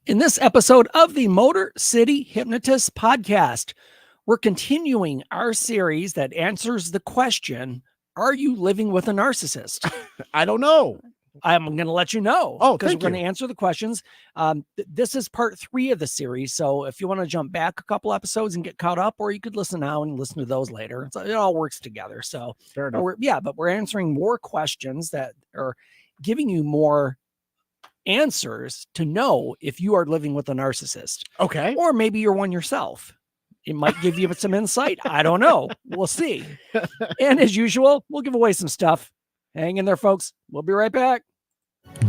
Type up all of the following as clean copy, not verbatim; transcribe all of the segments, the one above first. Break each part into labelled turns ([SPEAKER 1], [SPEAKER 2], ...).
[SPEAKER 1] In this episode of the Motor City Hypnotist podcast, we're continuing our series that answers the question, are you living with a narcissist?
[SPEAKER 2] I don't know.
[SPEAKER 1] I'm going to let you know.
[SPEAKER 2] Oh,
[SPEAKER 1] because we're
[SPEAKER 2] thank
[SPEAKER 1] going
[SPEAKER 2] you.
[SPEAKER 1] to answer the questions. This is part 3 of the series. So if you want to jump back a couple episodes and get caught up, or you could listen now and listen to those later. So it all works together. So
[SPEAKER 2] Fair enough.
[SPEAKER 1] but we're answering more questions that are giving you more answers to know if you are living with a narcissist.
[SPEAKER 2] Okay.
[SPEAKER 1] Or maybe you're one yourself. It might give you some insight. I don't know. We'll see. And as usual, we'll give away some stuff. Hang in there, folks. We'll be right back.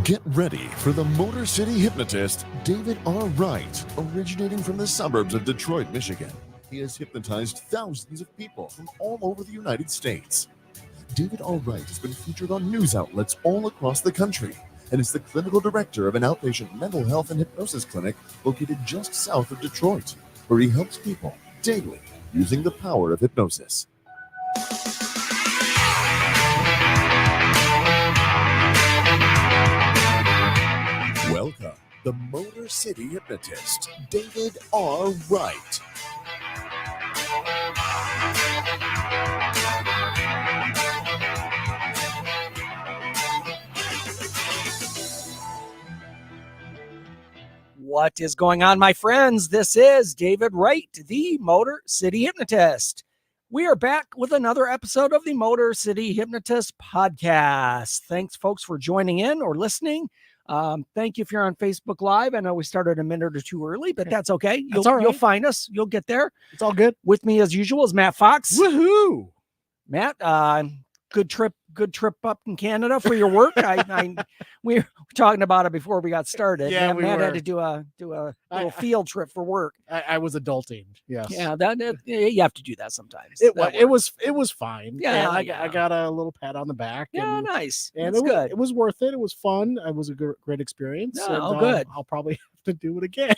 [SPEAKER 3] Get ready for the Motor City Hypnotist, David R. Wright, originating from the suburbs of Detroit, Michigan. He has hypnotized thousands of people from all over the United States. David R. Wright has been featured on news outlets all across the country and is the clinical director of an outpatient mental health and hypnosis clinic located just south of Detroit, where he helps people daily using the power of hypnosis. Welcome, the Motor City Hypnotist, David R. Wright.
[SPEAKER 1] What is going on, my friends? This is David Wright, the Motor City Hypnotist. We are back with another episode of the Motor City Hypnotist podcast. Thanks, folks, for joining in or listening. Thank you if you're on Facebook Live. I know we started a minute or two early, but that's okay. You'll find us. You'll get there.
[SPEAKER 2] It's all good.
[SPEAKER 1] With me, as usual, is Matt Fox.
[SPEAKER 2] Woohoo!
[SPEAKER 1] Matt, good trip up in Canada for your work. We were talking about it before we got started.
[SPEAKER 2] Yeah,
[SPEAKER 1] Matt had to do a little field trip for work.
[SPEAKER 2] I was adulting. Yes.
[SPEAKER 1] Yeah, you have to do that sometimes.
[SPEAKER 2] It was fine.
[SPEAKER 1] Yeah,
[SPEAKER 2] I got a little pat on the back.
[SPEAKER 1] Yeah, nice.
[SPEAKER 2] And
[SPEAKER 1] That's good.
[SPEAKER 2] It was worth it. It was fun. It was a great experience.
[SPEAKER 1] Yeah,
[SPEAKER 2] and,
[SPEAKER 1] good.
[SPEAKER 2] I'll probably have to do it again.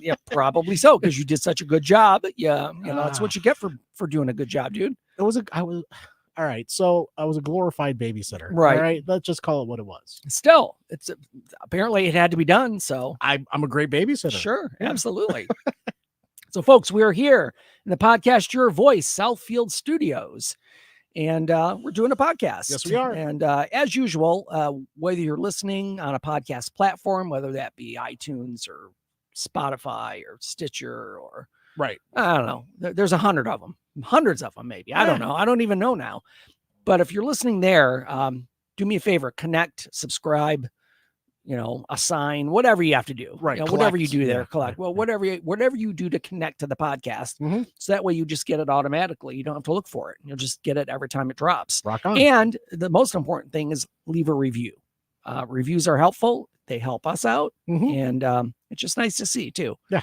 [SPEAKER 1] Yeah, probably so, because you did such a good job. Yeah, that's what you get for doing a good job, dude.
[SPEAKER 2] All right, so I was a glorified babysitter.
[SPEAKER 1] Right.
[SPEAKER 2] All right, let's just call it what it was.
[SPEAKER 1] Still, apparently it had to be done. So
[SPEAKER 2] I'm a great babysitter.
[SPEAKER 1] Sure, absolutely. So, folks, we are here in the Podcast Your Voice Southfield Studios, and we're doing a podcast.
[SPEAKER 2] Yes, we are.
[SPEAKER 1] And as usual, whether you're listening on a podcast platform, whether that be iTunes or Spotify or Stitcher or
[SPEAKER 2] Right.
[SPEAKER 1] I don't know. There's 100 of them, hundreds of them, maybe. I don't know. I don't even know now. But if you're listening there, do me a favor, connect, subscribe, assign, whatever you have to do.
[SPEAKER 2] Right.
[SPEAKER 1] Whatever you do there,
[SPEAKER 2] Yeah.
[SPEAKER 1] collect. Well, whatever you do to connect to the podcast.
[SPEAKER 2] Mhm.
[SPEAKER 1] So that way you just get it automatically. You don't have to look for it. You'll just get it every time it drops.
[SPEAKER 2] Rock on.
[SPEAKER 1] And the most important thing is leave a review. Reviews are helpful. They help us out.
[SPEAKER 2] Mhm.
[SPEAKER 1] And it's just nice to see too.
[SPEAKER 2] Yeah.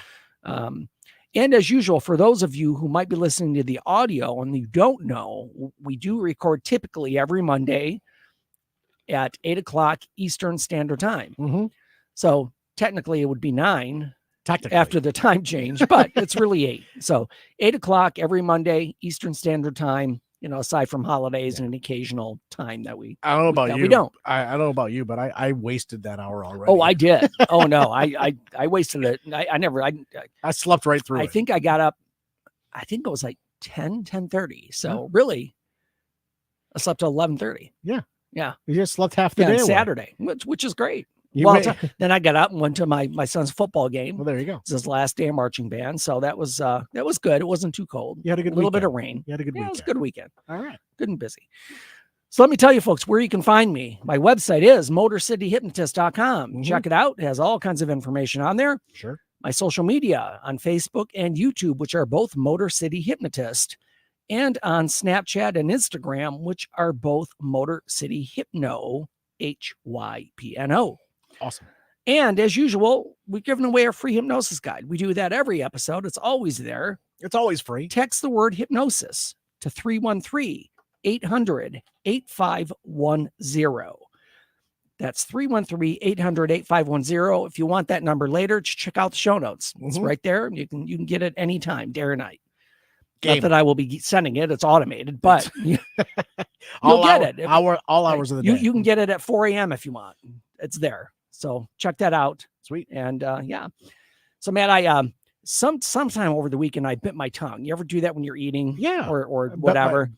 [SPEAKER 1] And as usual, for those of you who might be listening to the audio and you don't know, we do record typically every Monday at 8 o'clock Eastern Standard Time.
[SPEAKER 2] Mm-hmm.
[SPEAKER 1] So technically it would be 9
[SPEAKER 2] Technically.
[SPEAKER 1] after the time change, but it's really 8. So 8 o'clock every Monday Eastern Standard Time, aside from holidays and an occasional time that we
[SPEAKER 2] I don't know about you.
[SPEAKER 1] we don't.
[SPEAKER 2] I don't know about you, but I wasted that hour already.
[SPEAKER 1] Oh, I did. Oh no, I wasted it.
[SPEAKER 2] I slept right through
[SPEAKER 1] I
[SPEAKER 2] it.
[SPEAKER 1] think I got up, I think it was like 10:30. So really, I slept till 11:30.
[SPEAKER 2] Yeah.
[SPEAKER 1] Yeah.
[SPEAKER 2] You just slept half the day
[SPEAKER 1] on
[SPEAKER 2] away.
[SPEAKER 1] Saturday, which is great.
[SPEAKER 2] You
[SPEAKER 1] Well,
[SPEAKER 2] may-
[SPEAKER 1] then I got up and went to my son's football game.
[SPEAKER 2] Well, there you go.
[SPEAKER 1] It's his last day of marching band. So that was good. It wasn't too cold.
[SPEAKER 2] You had a good
[SPEAKER 1] little bit
[SPEAKER 2] weekend.
[SPEAKER 1] of rain.
[SPEAKER 2] You had a good
[SPEAKER 1] Yeah, it
[SPEAKER 2] weekend.
[SPEAKER 1] was a good weekend.
[SPEAKER 2] All right.
[SPEAKER 1] Good and busy. So let me tell you, folks, where you can find me. My website is motorcityhypnotist.com.
[SPEAKER 2] Mhm.
[SPEAKER 1] Check it out. It has all kinds of information on there.
[SPEAKER 2] Sure.
[SPEAKER 1] My social media on Facebook and YouTube, which are both Motor City Hypnotist, and on Snapchat and Instagram, which are both Motor City Hypno, HYPNO.
[SPEAKER 2] Awesome.
[SPEAKER 1] And as usual, we're giving away our free hypnosis guide. We do that every episode. It's always there.
[SPEAKER 2] It's always free.
[SPEAKER 1] Text the word hypnosis to 313-800-8510. That's 313-800-8510. If you want that number later, just check out the show notes. It's
[SPEAKER 2] Mhm.
[SPEAKER 1] right there. You can get it anytime, day or night.
[SPEAKER 2] Game.
[SPEAKER 1] Not that I will be sending it. It's automated, but you'll
[SPEAKER 2] all
[SPEAKER 1] get
[SPEAKER 2] hour-
[SPEAKER 1] it.
[SPEAKER 2] all hours of the day.
[SPEAKER 1] You can get it at 4 a.m. if you want. It's there. So check that out.
[SPEAKER 2] Sweet.
[SPEAKER 1] And yeah. So Matt, I sometime over the weekend I bit my tongue. You ever do that when you're eating?
[SPEAKER 2] Yeah.
[SPEAKER 1] Or whatever.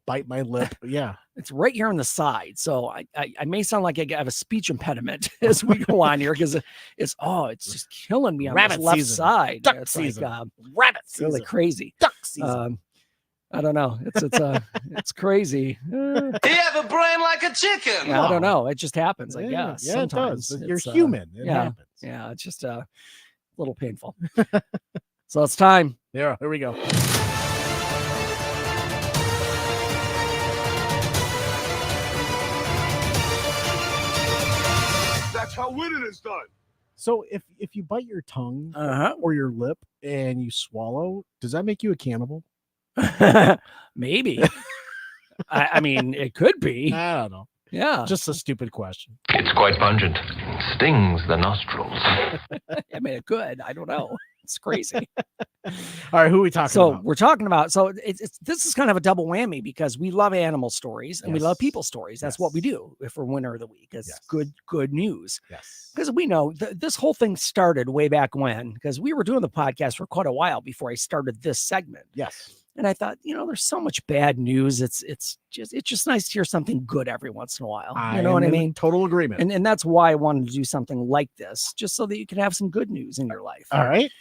[SPEAKER 2] Bite my lip. Yeah.
[SPEAKER 1] It's right here on the side. So I may sound like I have a speech impediment as we go on here because it's just killing me on
[SPEAKER 2] Rabbit
[SPEAKER 1] the left
[SPEAKER 2] season.
[SPEAKER 1] side.
[SPEAKER 2] Duck
[SPEAKER 1] It's
[SPEAKER 2] season.
[SPEAKER 1] like
[SPEAKER 2] Rabbit
[SPEAKER 1] it's really
[SPEAKER 2] season.
[SPEAKER 1] crazy.
[SPEAKER 2] Duck season.
[SPEAKER 1] I don't know. It's crazy.
[SPEAKER 4] You have a brain like a chicken.
[SPEAKER 1] Yeah, I don't know. It just happens, I
[SPEAKER 2] Yeah,
[SPEAKER 1] guess.
[SPEAKER 2] yeah,
[SPEAKER 1] Sometimes
[SPEAKER 2] it does. You're
[SPEAKER 1] it's,
[SPEAKER 2] human. It
[SPEAKER 1] yeah.
[SPEAKER 2] happens.
[SPEAKER 1] Yeah, it's just a little painful. So it's time.
[SPEAKER 2] Yeah, here we go.
[SPEAKER 4] That's how winning is done.
[SPEAKER 2] So if you bite your tongue
[SPEAKER 1] Uh-huh.
[SPEAKER 2] or your lip and you swallow, does that make you a cannibal?
[SPEAKER 1] Maybe. I mean, it could be.
[SPEAKER 2] I don't know.
[SPEAKER 1] Yeah.
[SPEAKER 2] Just a stupid question.
[SPEAKER 5] It's quite pungent. Stings the nostrils.
[SPEAKER 1] I mean, it could. I don't know. It's crazy.
[SPEAKER 2] All right, who are we talking
[SPEAKER 1] So
[SPEAKER 2] about?
[SPEAKER 1] we're talking about, this is kind of a double whammy because we love animal stories and we love
[SPEAKER 2] Yes.
[SPEAKER 1] people stories. That's what we do if we're winner of the week. It's
[SPEAKER 2] Yes.
[SPEAKER 1] good news.
[SPEAKER 2] Yes.
[SPEAKER 1] Because we know this whole thing started way back when, because we were doing the podcast for quite a while before I started this segment.
[SPEAKER 2] Yes.
[SPEAKER 1] And I thought, there's so much bad news. It's just nice to hear something good every once in a while. You know what I mean?
[SPEAKER 2] Total agreement.
[SPEAKER 1] And that's why I wanted to do something like this, just so that you can have some good news in your life.
[SPEAKER 2] All right.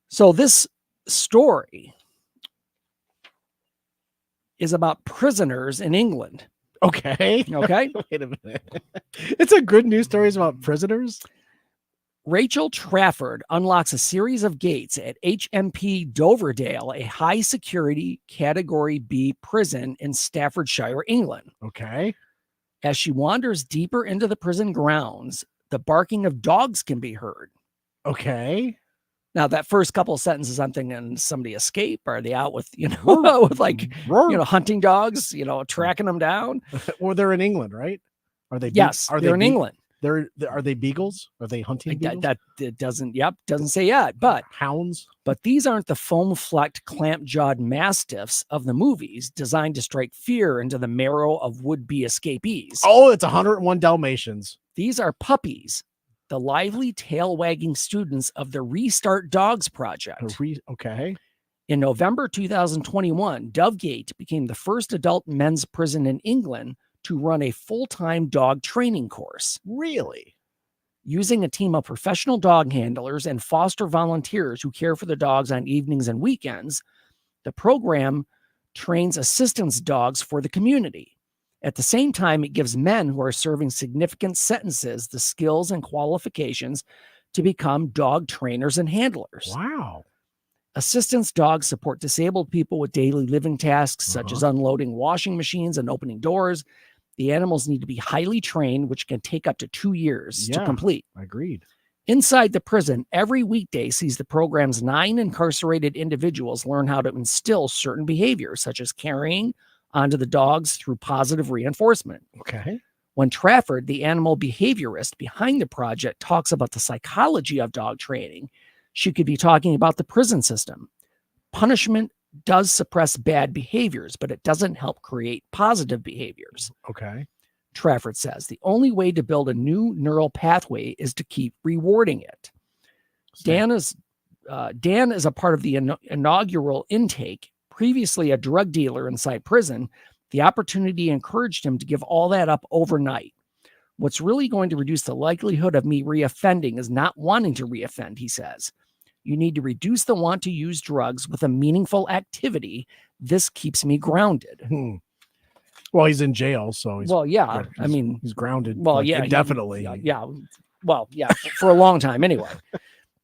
[SPEAKER 1] So this story is about prisoners in England.
[SPEAKER 2] Okay.
[SPEAKER 1] Okay.
[SPEAKER 2] Wait a minute. It's a good news stories about prisoners.
[SPEAKER 1] Rachel Trafford unlocks a series of gates at HMP Doverdale, a high security Category B prison in Staffordshire, England.
[SPEAKER 2] Okay.
[SPEAKER 1] As she wanders deeper into the prison grounds, the barking of dogs can be heard.
[SPEAKER 2] Okay.
[SPEAKER 1] Now, that first couple of sentences, I'm thinking somebody escape. Are they out with, with like, hunting dogs, tracking them down?
[SPEAKER 2] Well, they're in England, right? Are they?
[SPEAKER 1] Yes, they're in England.
[SPEAKER 2] Are they beagles? Are they hunting beagles?
[SPEAKER 1] That it doesn't say yet, but
[SPEAKER 2] hounds.
[SPEAKER 1] But these aren't the foam-flecked, clamp-jawed mastiffs of the movies designed to strike fear into the marrow of would-be escapees.
[SPEAKER 2] Oh, it's 101 Dalmatians.
[SPEAKER 1] These are puppies, the lively, tail-wagging students of the Restart Dogs project.
[SPEAKER 2] Okay.
[SPEAKER 1] In November 2021, Dovegate became the first adult men's prison in England to run a full-time dog training course.
[SPEAKER 2] Really?
[SPEAKER 1] Using a team of professional dog handlers and foster volunteers who care for the dogs on evenings and weekends, the program trains assistance dogs for the community. At the same time, it gives men who are serving significant sentences the skills and qualifications to become dog trainers and handlers.
[SPEAKER 2] Wow.
[SPEAKER 1] Assistance dogs support disabled people with daily living tasks such as unloading washing machines and opening doors. The animals need to be highly trained, which can take up to 2 years to complete.
[SPEAKER 2] Agreed.
[SPEAKER 1] Inside the prison, every weekday sees the program's 9 incarcerated individuals learn how to instill certain behaviors, such as carrying onto the dogs through positive reinforcement.
[SPEAKER 2] Okay.
[SPEAKER 1] When Trafford, the animal behaviorist behind the project, talks about the psychology of dog training, she could be talking about the prison system. Punishment does suppress bad behaviors, but it doesn't help create positive behaviors.
[SPEAKER 2] Okay.
[SPEAKER 1] Trafford says the only way to build a new neural pathway is to keep rewarding it. Dan is a part of the inaugural intake. Previously a drug dealer inside prison, the opportunity encouraged him to give all that up overnight. What's really going to reduce the likelihood of me reoffending is not wanting to reoffend, he says. You need to reduce the want to use drugs with a meaningful activity. This keeps me grounded.
[SPEAKER 2] Well, he's in jail, so he's
[SPEAKER 1] he's
[SPEAKER 2] grounded.
[SPEAKER 1] Well, yeah,
[SPEAKER 2] indefinitely.
[SPEAKER 1] For a long time anyway.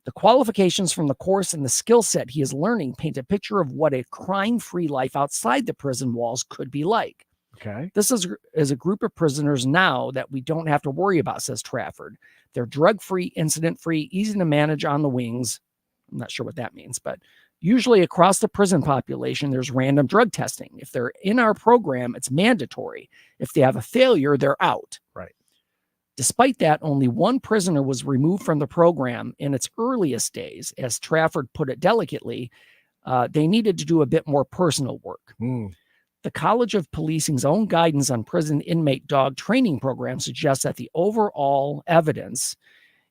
[SPEAKER 1] The qualifications from the course and the skill set he is learning paint a picture of what a crime-free life outside the prison walls could be like.
[SPEAKER 2] Okay.
[SPEAKER 1] This is a group of prisoners now that we don't have to worry about, says Trafford. They're drug-free, incident-free, easy to manage on the wings. I'm not sure what that means, but usually across the prison population, there's random drug testing. If they're in our program, it's mandatory. If they have a failure, they're out.
[SPEAKER 2] Right.
[SPEAKER 1] Despite that, only one prisoner was removed from the program in its earliest days. As Trafford put it delicately, they needed to do a bit more personal work. The College of Policing's own guidance on prison inmate dog training program suggests that the overall evidence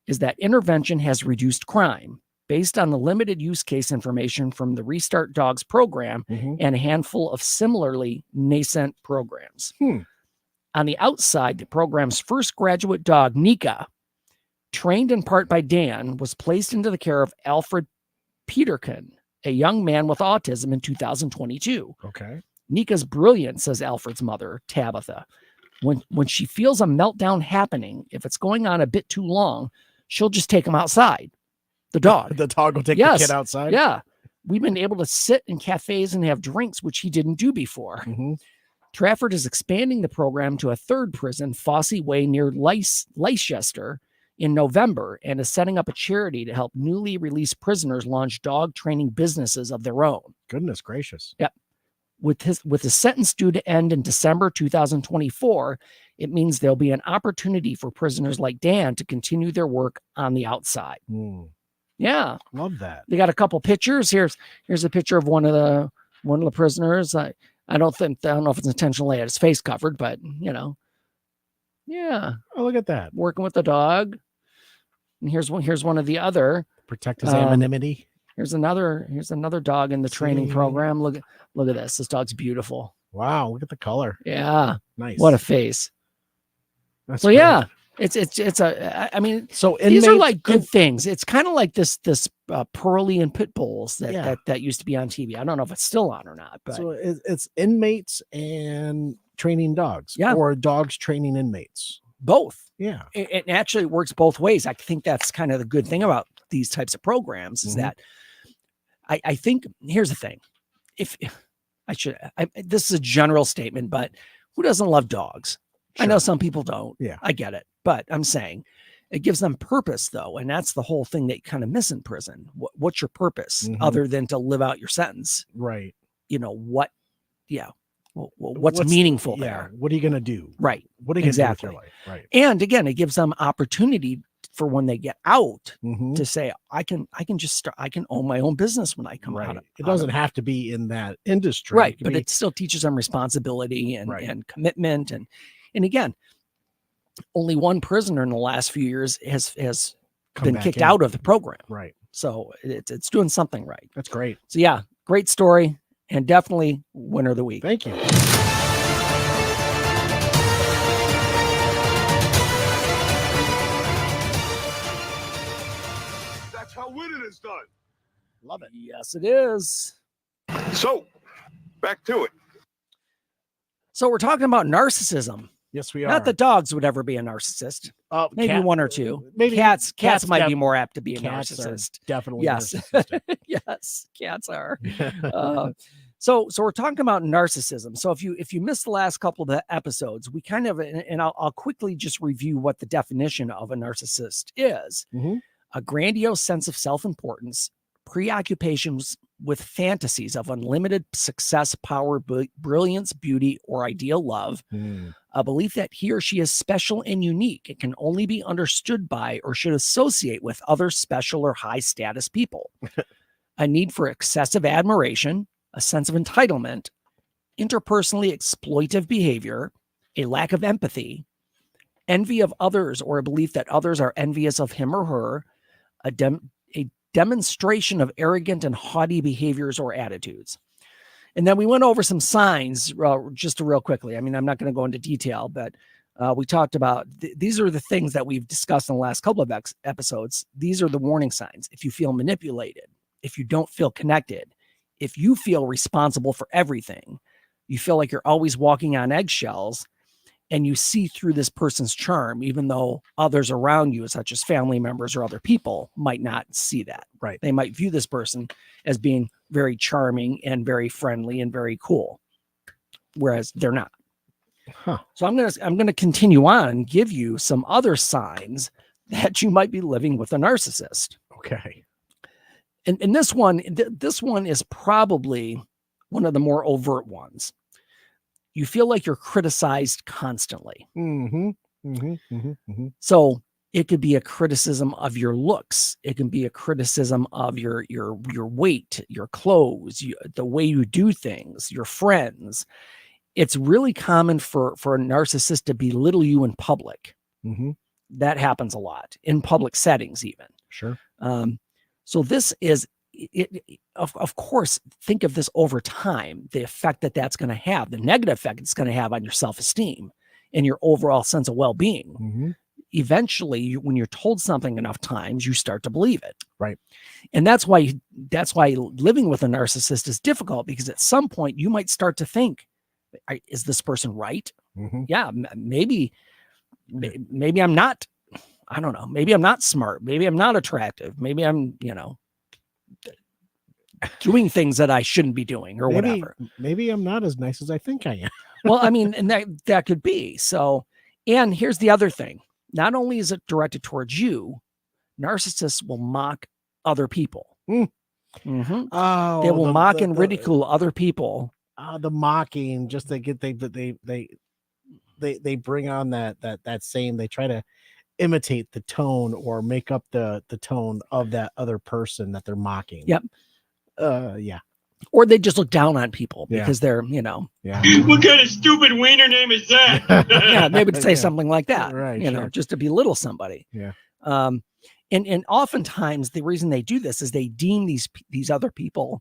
[SPEAKER 1] is that intervention has reduced crime based on the limited use case information from the Restart Dogs program and a handful of similarly nascent programs. On the outside, the program's first graduate dog, Nika, trained in part by Dan, was placed into the care of Alfred Peterkin, a young man with autism, in 2022.
[SPEAKER 2] Okay.
[SPEAKER 1] Nika's brilliant, says Alfred's mother, Tabitha. When she feels a meltdown happening, if it's going on a bit too long, she'll just take him outside. The dog.
[SPEAKER 2] The dog will take the kid outside?
[SPEAKER 1] Yeah. We've been able to sit in cafes and have drinks, which he didn't do before. Trafford is expanding the program to a third prison, Fossey Way near Leicester, in November, and is setting up a charity to help newly released prisoners launch dog training businesses of their own.
[SPEAKER 2] Goodness gracious.
[SPEAKER 1] Yep. With his sentence due to end in December 2024, it means there'll be an opportunity for prisoners like Dan to continue their work on the outside. Yeah.
[SPEAKER 2] Love that.
[SPEAKER 1] They got a couple pictures. Here's a picture of one of the prisoners. I don't know if it's intentionally had his face covered, but yeah.
[SPEAKER 2] Oh, look at that.
[SPEAKER 1] Working with the dog. And here's one of the other.
[SPEAKER 2] Protect his anonymity.
[SPEAKER 1] Here's another dog in the training program. Look at this. This dog's beautiful.
[SPEAKER 2] Wow, look at the color.
[SPEAKER 1] Yeah.
[SPEAKER 2] Nice.
[SPEAKER 1] What a face.
[SPEAKER 2] That's
[SPEAKER 1] so
[SPEAKER 2] great.
[SPEAKER 1] Yeah, it's I mean,
[SPEAKER 2] so
[SPEAKER 1] these are like good things. It's kind of like this Pearly and Pit Bulls that used to be on TV. I don't know if it's still on or not, but
[SPEAKER 2] so it's inmates and training dogs, or dogs training inmates.
[SPEAKER 1] Both.
[SPEAKER 2] Yeah.
[SPEAKER 1] It actually works both ways. I think that's kind of the good thing about these types of programs is that I think here's the thing. This is a general statement, but who doesn't love dogs? Sure. I know some people don't.
[SPEAKER 2] Yeah.
[SPEAKER 1] I get it. But I'm saying it gives them purpose though. And that's the whole thing that you kind of miss in prison. What's your purpose other than to live out your sentence?
[SPEAKER 2] Right.
[SPEAKER 1] What's meaningful there?
[SPEAKER 2] What are you going to do?
[SPEAKER 1] Right.
[SPEAKER 2] What are you going to do with your life? Right.
[SPEAKER 1] And again, it gives them opportunity for when they get out to say, I can own my own business when I come out.
[SPEAKER 2] It doesn't have to be in that industry.
[SPEAKER 1] Right. But it still teaches them responsibility and commitment. And again, only one prisoner in the last few years has been kicked out of the program.
[SPEAKER 2] Right.
[SPEAKER 1] So it's doing something right.
[SPEAKER 2] That's great.
[SPEAKER 1] So yeah, great story. And definitely winner of the week.
[SPEAKER 2] Thank you.
[SPEAKER 4] That's how winning is done.
[SPEAKER 2] Love it.
[SPEAKER 1] Yes, it is.
[SPEAKER 4] So, back to it.
[SPEAKER 1] So we're talking about narcissism.
[SPEAKER 2] Yes, we are.
[SPEAKER 1] Not that dogs would ever be a narcissist. Maybe one or two.
[SPEAKER 2] Maybe
[SPEAKER 1] cats might be more apt to be a narcissist.
[SPEAKER 2] Definitely.
[SPEAKER 1] Yes.
[SPEAKER 2] Narcissistic.
[SPEAKER 1] Yes, cats are. So we're talking about narcissism. So if you missed the last couple of the episodes, we kind of, and I'll quickly just review what the definition of a narcissist is. A grandiose sense of self-importance, preoccupations with fantasies of unlimited success, power, brilliance, beauty, or ideal love, a belief that he or she is special and unique. It can only be understood by or should associate with other special or high status people. A need for excessive admiration, a sense of entitlement, interpersonally exploitive behavior, a lack of empathy, envy of others or a belief that others are envious of him or her, a demonstration of arrogant and haughty behaviors or attitudes. And then we went over some signs just real quickly. I mean, I'm not going to go into detail, but we talked about these are the things that we've discussed in the last couple of episodes. These are the warning signs. If you feel manipulated, if you don't feel connected, if you feel responsible for everything, you feel like you're always walking on eggshells, and you see through this person's charm, even though others around you, such as family members or other people, might not see that.
[SPEAKER 2] Right.
[SPEAKER 1] They might view this person as being very charming and very friendly and very cool, whereas they're not. So I'm going to continue on and give you some other signs that you might be living with a narcissist.
[SPEAKER 2] Okay.
[SPEAKER 1] And this one is probably one of the more overt ones. You feel like you're criticized constantly. So it could be a criticism of your looks. It can be a criticism of your weight, your clothes, the way you do things, your friends. It's really common for a narcissist to belittle you in public. That happens a lot in public settings, even.
[SPEAKER 2] Sure.
[SPEAKER 1] So this is, of course, think of this over time, the effect that that's going to have, the negative effect it's going to have on your self-esteem and your overall sense of well-being.
[SPEAKER 2] Mm-hmm.
[SPEAKER 1] Eventually, when you're told something enough times, you start to believe it.
[SPEAKER 2] Right.
[SPEAKER 1] And that's why living with a narcissist is difficult, because at some point you might start to think, is this person right?
[SPEAKER 2] Mm-hmm.
[SPEAKER 1] Yeah, maybe I'm not, I don't know. Maybe I'm not smart. Maybe I'm not attractive. Maybe I'm, doing things that I shouldn't be doing or whatever.
[SPEAKER 2] Maybe I'm not as nice as I think I am.
[SPEAKER 1] Well, I mean, and that could be. So, and here's the other thing. Not only is it directed towards you, narcissists will mock other people. Mm-hmm.
[SPEAKER 2] Oh,
[SPEAKER 1] they will mock and ridicule other people.
[SPEAKER 2] The mocking, just they bring on that same, they try to imitate the tone or make up the tone of that other person that they're mocking.
[SPEAKER 1] Yep.
[SPEAKER 2] Yeah.
[SPEAKER 1] Or they just look down on people because they're, Yeah.
[SPEAKER 6] What kind of stupid wiener name is that?
[SPEAKER 1] Yeah, they would say something like that,
[SPEAKER 2] right?
[SPEAKER 1] Just to belittle somebody.
[SPEAKER 2] Yeah.
[SPEAKER 1] And oftentimes the reason they do this is they deem these other people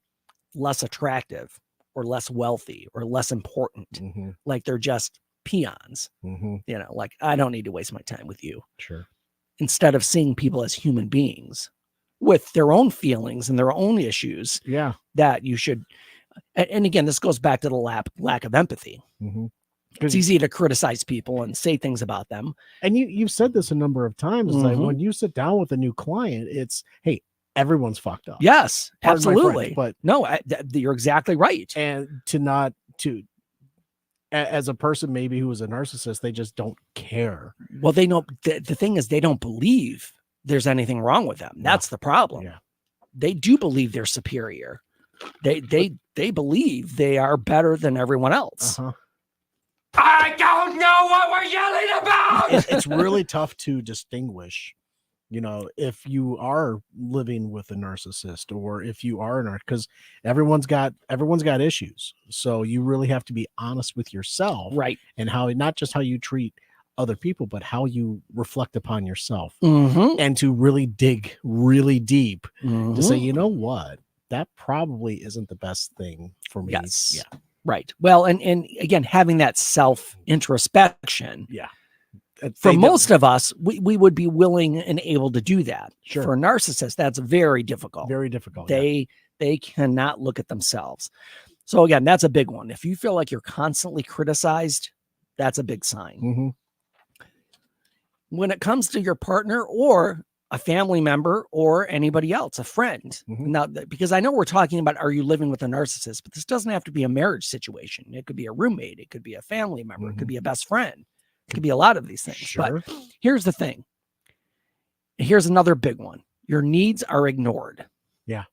[SPEAKER 1] less attractive or less wealthy or less important,
[SPEAKER 2] mm-hmm.
[SPEAKER 1] like they're just peons.
[SPEAKER 2] Mm-hmm.
[SPEAKER 1] Like, I don't need to waste my time with you.
[SPEAKER 2] Sure.
[SPEAKER 1] Instead of seeing people as human beings with their own feelings and their own issues.
[SPEAKER 2] Yeah.
[SPEAKER 1] That you should. And again, this goes back to the lack of empathy.
[SPEAKER 2] Mm-hmm.
[SPEAKER 1] It's easy to criticize people and say things about them.
[SPEAKER 2] And you've said this a number of times.
[SPEAKER 1] Mm-hmm.
[SPEAKER 2] Like when you sit down with a new client, it's, hey, everyone's fucked up.
[SPEAKER 1] Yes, absolutely.
[SPEAKER 2] Friend, but
[SPEAKER 1] no, you're exactly right.
[SPEAKER 2] And as a person maybe who is a narcissist, they just don't care.
[SPEAKER 1] Well, they know the thing is they don't believe there's anything wrong with them. That's the problem.
[SPEAKER 2] Yeah.
[SPEAKER 1] They do believe they're superior. They believe they are better than everyone else.
[SPEAKER 2] Uh-huh.
[SPEAKER 6] I don't know what we're yelling about.
[SPEAKER 2] It's really tough to distinguish, if you are living with a narcissist or if you are because everyone's got issues. So you really have to be honest with yourself,
[SPEAKER 1] right?
[SPEAKER 2] And not just how you treat other people, but how you reflect upon yourself,
[SPEAKER 1] mm-hmm.
[SPEAKER 2] and to really dig really deep
[SPEAKER 1] mm-hmm.
[SPEAKER 2] to say, you know what, that probably isn't the best thing for me.
[SPEAKER 1] Yes.
[SPEAKER 2] Yeah.
[SPEAKER 1] Right. Well, and again, having that self introspection.
[SPEAKER 2] Yeah.
[SPEAKER 1] For most of us, we would be willing and able to do that.
[SPEAKER 2] Sure.
[SPEAKER 1] For a narcissist, that's very difficult.
[SPEAKER 2] Very difficult.
[SPEAKER 1] They cannot look at themselves. So again, that's a big one. If you feel like you're constantly criticized, that's a big sign.
[SPEAKER 2] Mm-hmm.
[SPEAKER 1] When it comes to your partner or a family member or anybody else, a friend.
[SPEAKER 2] Mm-hmm.
[SPEAKER 1] Now, because I know we're talking about, are you living with a narcissist, but this doesn't have to be a marriage situation. It could be a roommate. It could be a family member.
[SPEAKER 2] Mm-hmm.
[SPEAKER 1] It could be a best friend. It could be a lot of these things.
[SPEAKER 2] Sure.
[SPEAKER 1] But here's the thing. Here's another big one. Your needs are ignored.
[SPEAKER 2] Yeah.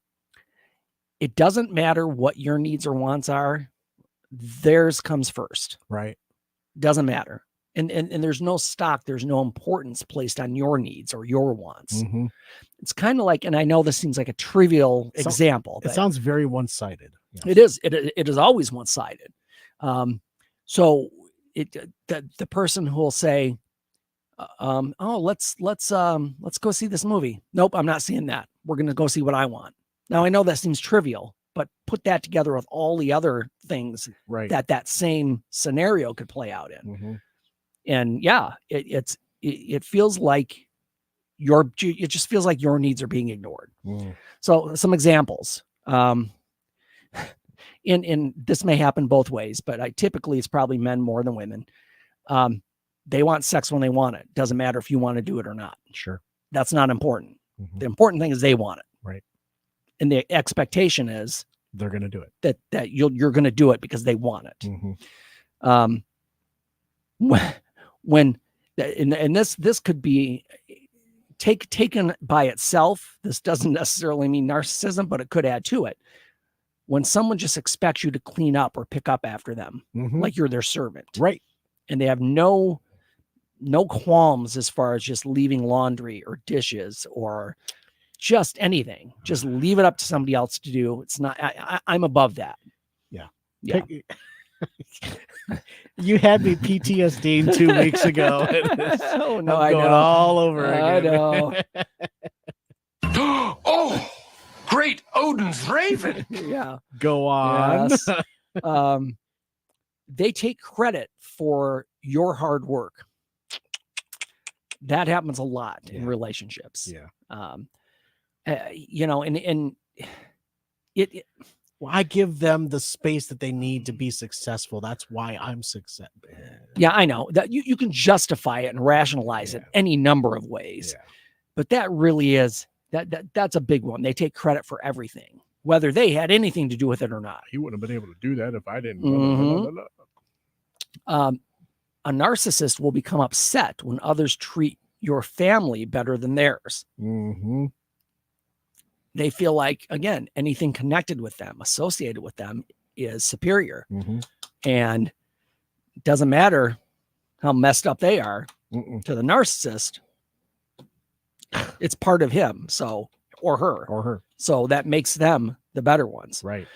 [SPEAKER 1] It doesn't matter what your needs or wants are. Theirs comes first.
[SPEAKER 2] Right.
[SPEAKER 1] Doesn't matter. And there's no stock, there's no importance placed on your needs or your wants.
[SPEAKER 2] Mm-hmm.
[SPEAKER 1] It's kind of like, and I know this seems like a trivial example.
[SPEAKER 2] It sounds very one-sided.
[SPEAKER 1] Yes. It is. It is always one-sided. So the person who will say, let's go see this movie. Nope, I'm not seeing that. We're going to go see what I want. Now I know that seems trivial, but put that together with all the other things
[SPEAKER 2] right.
[SPEAKER 1] that same scenario could play out in.
[SPEAKER 2] Mm-hmm.
[SPEAKER 1] And yeah, it feels like it just feels like your needs are being ignored.
[SPEAKER 2] Mm.
[SPEAKER 1] So some examples, in this may happen both ways, but typically it's probably men more than women. They want sex when they want it. Doesn't matter if you want to do it or not.
[SPEAKER 2] Sure. That's
[SPEAKER 1] not important.
[SPEAKER 2] Mm-hmm. The
[SPEAKER 1] important thing is they want it.
[SPEAKER 2] Right.
[SPEAKER 1] And the expectation is
[SPEAKER 2] they're going to do it.
[SPEAKER 1] That you're going to do it because they want it.
[SPEAKER 2] Mm-hmm.
[SPEAKER 1] When this could be taken by itself. This doesn't necessarily mean narcissism, but it could add to it. When someone just expects you to clean up or pick up after them,
[SPEAKER 2] mm-hmm.
[SPEAKER 1] like you're their servant,
[SPEAKER 2] right?
[SPEAKER 1] And they have no qualms as far as just leaving laundry or dishes or just anything. Just leave it up to somebody else to do. It's not. I'm above that.
[SPEAKER 2] Yeah.
[SPEAKER 1] Yeah.
[SPEAKER 2] You had me PTSD 2 weeks ago.
[SPEAKER 1] Oh no,
[SPEAKER 2] I'm
[SPEAKER 1] I
[SPEAKER 2] going
[SPEAKER 1] know.
[SPEAKER 2] all over
[SPEAKER 1] I
[SPEAKER 2] again.
[SPEAKER 1] know.
[SPEAKER 6] Oh, great Odin's raven.
[SPEAKER 1] Yeah.
[SPEAKER 2] Go on.
[SPEAKER 1] Yes. They take credit for your hard work. That happens a lot in relationships.
[SPEAKER 2] Yeah.
[SPEAKER 1] You know, and it
[SPEAKER 2] Well, I give them the space that they need to be successful. That's why I'm successful.
[SPEAKER 1] yeah, I know that you can justify it and rationalize it any number of ways, but that really is that's a big one. They take credit for everything, whether they had anything to do with it or not.
[SPEAKER 2] You wouldn't have been able to do that if I didn't.
[SPEAKER 1] A narcissist will become upset when others treat your family better than theirs.
[SPEAKER 2] Mm-hmm.
[SPEAKER 1] They feel like, again, anything connected with them, associated with them, is superior.
[SPEAKER 2] Mm-hmm.
[SPEAKER 1] And it doesn't matter how messed up they are to the narcissist. It's part of him, or her. So that makes them the better ones.
[SPEAKER 2] Right.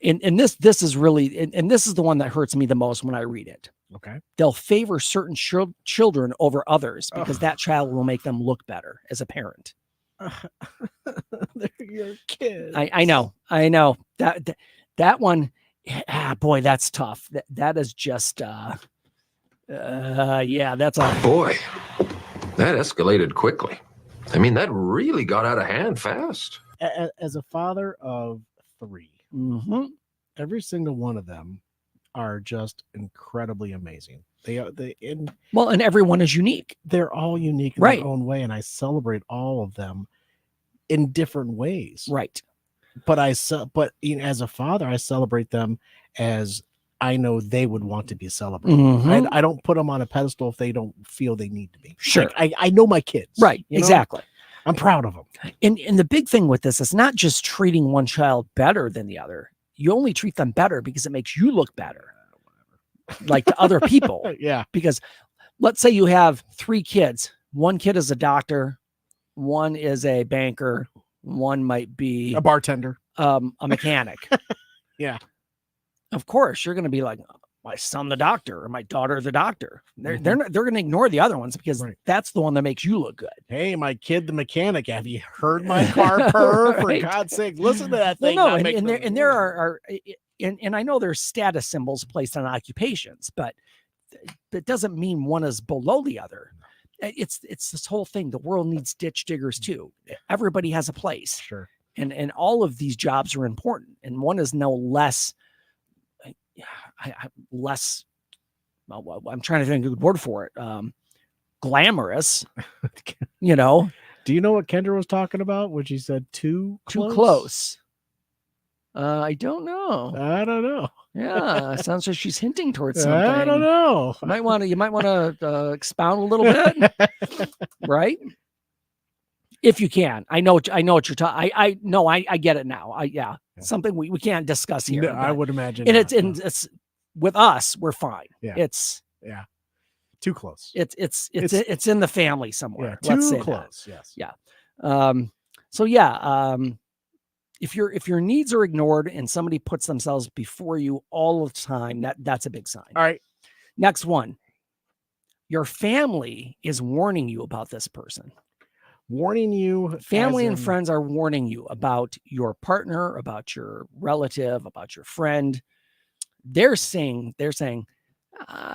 [SPEAKER 1] And this is really, and this is the one that hurts me the most when I read it.
[SPEAKER 2] Okay.
[SPEAKER 1] They'll favor certain children over others because that child will make them look better as a parent.
[SPEAKER 2] They're your kids.
[SPEAKER 1] I know that one. Boy, that's tough. That is just that's a
[SPEAKER 5] Boy, that escalated quickly. I mean, that really got out of hand fast.
[SPEAKER 2] As a father of 3, every single one of them are just incredibly amazing. And
[SPEAKER 1] everyone is unique.
[SPEAKER 2] They're all unique in their own way, and I celebrate all of them in different ways.
[SPEAKER 1] Right.
[SPEAKER 2] But as a father, I celebrate them as I know they would want to be celebrated. I don't put them on a pedestal if they don't feel they need to be.
[SPEAKER 1] Sure.
[SPEAKER 2] Like, I know my kids.
[SPEAKER 1] Right. Exactly.
[SPEAKER 2] I'm proud of them.
[SPEAKER 1] And the big thing with this is not just treating one child better than the other. You only treat them better because it makes you look better. Like to other people.
[SPEAKER 2] Yeah.
[SPEAKER 1] Because let's say you have 3 kids. One kid is a doctor. One is a banker. One might be
[SPEAKER 2] a bartender,
[SPEAKER 1] a mechanic.
[SPEAKER 2] Yeah.
[SPEAKER 1] Of course, you're going to be like, my son, the doctor, or my daughter, the doctor. They're going to ignore the other ones because that's the one that makes you look good.
[SPEAKER 2] Hey, my kid, the mechanic. Have you heard my car purr? For God's sake, listen to that thing.
[SPEAKER 1] Well, no, and there are I know there's status symbols placed on occupations, but that doesn't mean one is below the other. It's this whole thing. The world needs ditch diggers too. Everybody has a place.
[SPEAKER 2] Sure.
[SPEAKER 1] And all of these jobs are important. And one is no less, I'm trying to think of a good word for it. Glamorous, you know.
[SPEAKER 2] Do you know what Kendra was talking about when she said too
[SPEAKER 1] close? I don't know.
[SPEAKER 2] I don't know.
[SPEAKER 1] Yeah, sounds like she's hinting towards something.
[SPEAKER 2] I don't know.
[SPEAKER 1] You might want to expound a little bit, right? If you can. I know what you're talking. I get it now. Something we can't discuss here.
[SPEAKER 2] No, I would imagine.
[SPEAKER 1] And it's with us, we're fine.
[SPEAKER 2] Yeah.
[SPEAKER 1] It's
[SPEAKER 2] too close.
[SPEAKER 1] It's in the family somewhere.
[SPEAKER 2] Yeah,
[SPEAKER 1] Let's say
[SPEAKER 2] close.
[SPEAKER 1] That.
[SPEAKER 2] Yes.
[SPEAKER 1] Yeah. If your needs are ignored and somebody puts themselves before you all the time, that's a big sign.
[SPEAKER 2] All right.
[SPEAKER 1] Next one. Your family is warning you about this person.
[SPEAKER 2] Warning you.
[SPEAKER 1] Family and friends are warning you about your partner, about your relative, about your friend. They're saying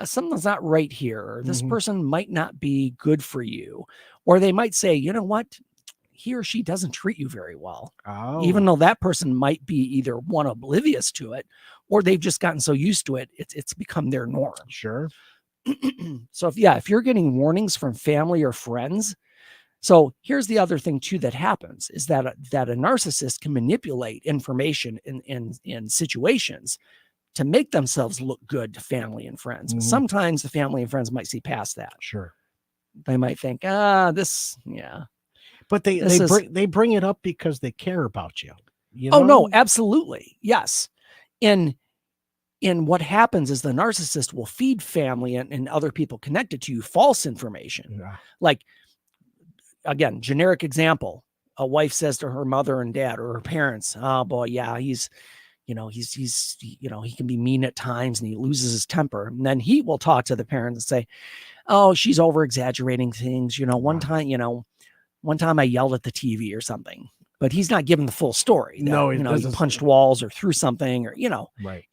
[SPEAKER 1] something's not right here. Or this person might not be good for you. Or they might say, you know what? He or she doesn't treat you very well.
[SPEAKER 2] Oh.
[SPEAKER 1] Even though that person might be either one, oblivious to it, or they've just gotten so used to it, it's become their norm.
[SPEAKER 2] Sure.
[SPEAKER 1] So if you're getting warnings from family or friends, so here's the other thing too that happens is that a narcissist can manipulate information in situations to make themselves look good to family and friends. Sometimes the family and friends might see past that.
[SPEAKER 2] Sure.
[SPEAKER 1] They might think,
[SPEAKER 2] but they bring it up because they care about you.
[SPEAKER 1] Oh no, absolutely. Yes. And what happens is the narcissist will feed family and other people connected to you false information.
[SPEAKER 2] Yeah.
[SPEAKER 1] Like, again, generic example. A wife says to her mother and dad or her parents, oh boy, yeah, he's he's he can be mean at times and he loses his temper. And then he will talk to the parents and say, oh, she's over exaggerating things. One time I yelled at the TV or something, but he's not giving the full story.
[SPEAKER 2] No,
[SPEAKER 1] he punched walls or threw something or,
[SPEAKER 2] right.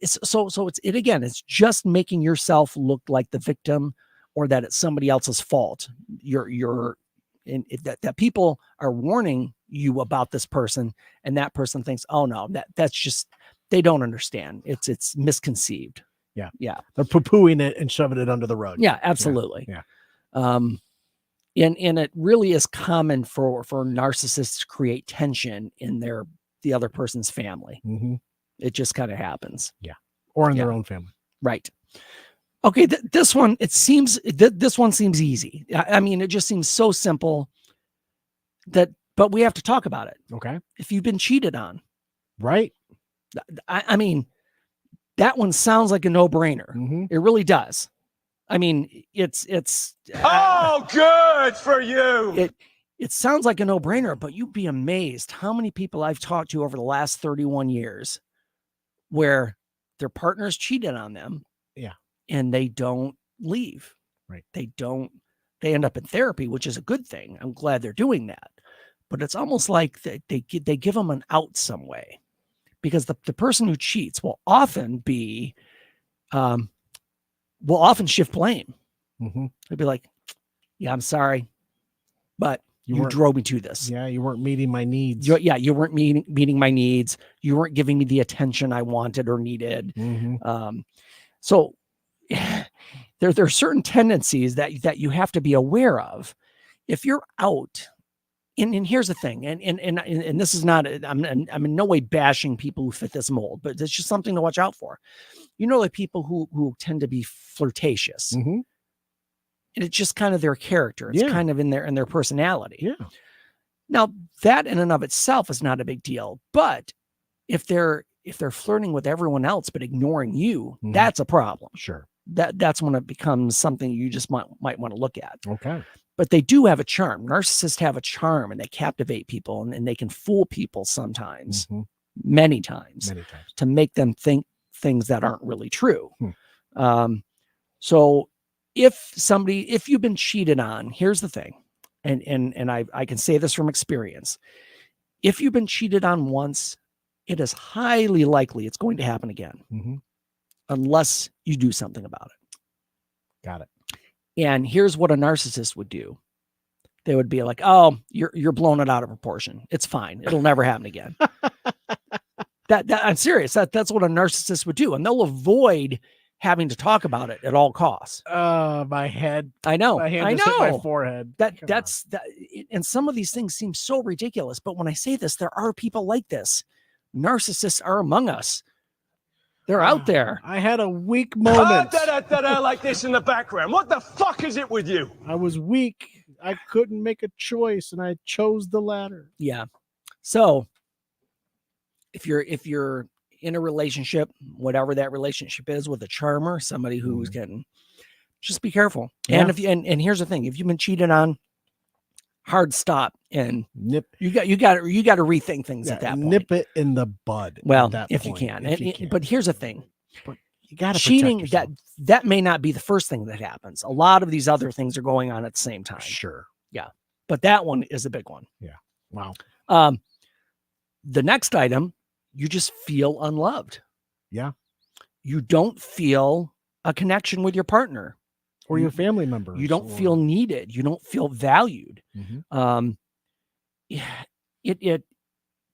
[SPEAKER 1] It's just making yourself look like the victim or that it's somebody else's fault. That people are warning you about this person and that person thinks, oh no, that's just, they don't understand. It's misconceived.
[SPEAKER 2] Yeah.
[SPEAKER 1] Yeah.
[SPEAKER 2] They're poo-pooing it and shoving it under the rug.
[SPEAKER 1] Yeah, absolutely.
[SPEAKER 2] Yeah.
[SPEAKER 1] And it really is common for narcissists to create tension in the other person's family.
[SPEAKER 2] Mm-hmm.
[SPEAKER 1] It just kind of happens.
[SPEAKER 2] Yeah. Or in their own family.
[SPEAKER 1] Right. Okay. This one, this one seems easy. I mean, it just seems so simple but we have to talk about it.
[SPEAKER 2] Okay.
[SPEAKER 1] If you've been cheated on.
[SPEAKER 2] Right.
[SPEAKER 1] I mean, that one sounds like a no-brainer.
[SPEAKER 2] Mm-hmm.
[SPEAKER 1] It really does. I mean, it's
[SPEAKER 6] Oh, good for you.
[SPEAKER 1] It sounds like a no-brainer, but you'd be amazed how many people I've talked to over the last 31 years where their partners cheated on them.
[SPEAKER 2] Yeah.
[SPEAKER 1] And they don't leave.
[SPEAKER 2] Right.
[SPEAKER 1] They end up in therapy, which is a good thing. I'm glad they're doing that. But it's almost like they give them an out some way, because the person who cheats will often shift blame.
[SPEAKER 2] Mm-hmm.
[SPEAKER 1] They'll be like, yeah, I'm sorry, but you drove me to this.
[SPEAKER 2] Yeah, you weren't meeting my needs.
[SPEAKER 1] You weren't meeting my needs. You weren't giving me the attention I wanted or needed.
[SPEAKER 2] Mm-hmm.
[SPEAKER 1] So there are certain tendencies that you have to be aware of. If you're out, and here's the thing, and this is not, I'm in no way bashing people who fit this mold, but it's just something to watch out for. Like people who tend to be flirtatious.
[SPEAKER 2] Mm-hmm.
[SPEAKER 1] And it's just kind of their character. It's kind of in their personality.
[SPEAKER 2] Yeah.
[SPEAKER 1] Now that in and of itself is not a big deal, but if they're flirting with everyone else but ignoring you,
[SPEAKER 2] mm-hmm.
[SPEAKER 1] that's a problem.
[SPEAKER 2] Sure.
[SPEAKER 1] That's when it becomes something you just might want to look at.
[SPEAKER 2] Okay.
[SPEAKER 1] But they do have a charm. Narcissists have a charm, and they captivate people, and they can fool people sometimes,
[SPEAKER 2] mm-hmm.
[SPEAKER 1] many times, to make them think things that aren't really true. So if you've been cheated on, here's the thing, and I can say this from experience. If you've been cheated on once, it is highly likely it's going to happen again,
[SPEAKER 2] mm-hmm.
[SPEAKER 1] unless you do something about it.
[SPEAKER 2] Got it.
[SPEAKER 1] And here's what a narcissist would do. They would be like, oh, you're blowing it out of proportion. It's fine. It'll never happen again. That I'm serious. That's what a narcissist would do. And they'll avoid having to talk about it at all costs.
[SPEAKER 2] My head.
[SPEAKER 1] I know.
[SPEAKER 2] My hand
[SPEAKER 1] I
[SPEAKER 2] just hit
[SPEAKER 1] know.
[SPEAKER 2] my forehead.
[SPEAKER 1] That's. And some of these things seem so ridiculous. But when I say this, there are people like this. Narcissists are among us. They're out there.
[SPEAKER 2] I had a weak moment.
[SPEAKER 6] Like this in the background. What the fuck is it with you?
[SPEAKER 2] I was weak. I couldn't make a choice, and I chose the latter.
[SPEAKER 1] Yeah. So if you're in a relationship, whatever that relationship is, with a charmer, somebody who's getting, just be careful.
[SPEAKER 2] Yeah.
[SPEAKER 1] And and here's the thing: if you've been cheated on, hard stop, and
[SPEAKER 2] nip.
[SPEAKER 1] You got to rethink things at that point.
[SPEAKER 2] Nip it in the bud.
[SPEAKER 1] Well, if you can. But here's the thing:
[SPEAKER 2] but you got to
[SPEAKER 1] cheating. That may not be the first thing that happens. A lot of these other things are going on at the same time.
[SPEAKER 2] Sure.
[SPEAKER 1] Yeah, but that one is a big one.
[SPEAKER 2] Yeah. Wow.
[SPEAKER 1] The next item, you just feel unloved.
[SPEAKER 2] Yeah.
[SPEAKER 1] You don't feel a connection with your partner
[SPEAKER 2] or your family members.
[SPEAKER 1] You don't feel needed. You don't feel valued.
[SPEAKER 2] Mm-hmm.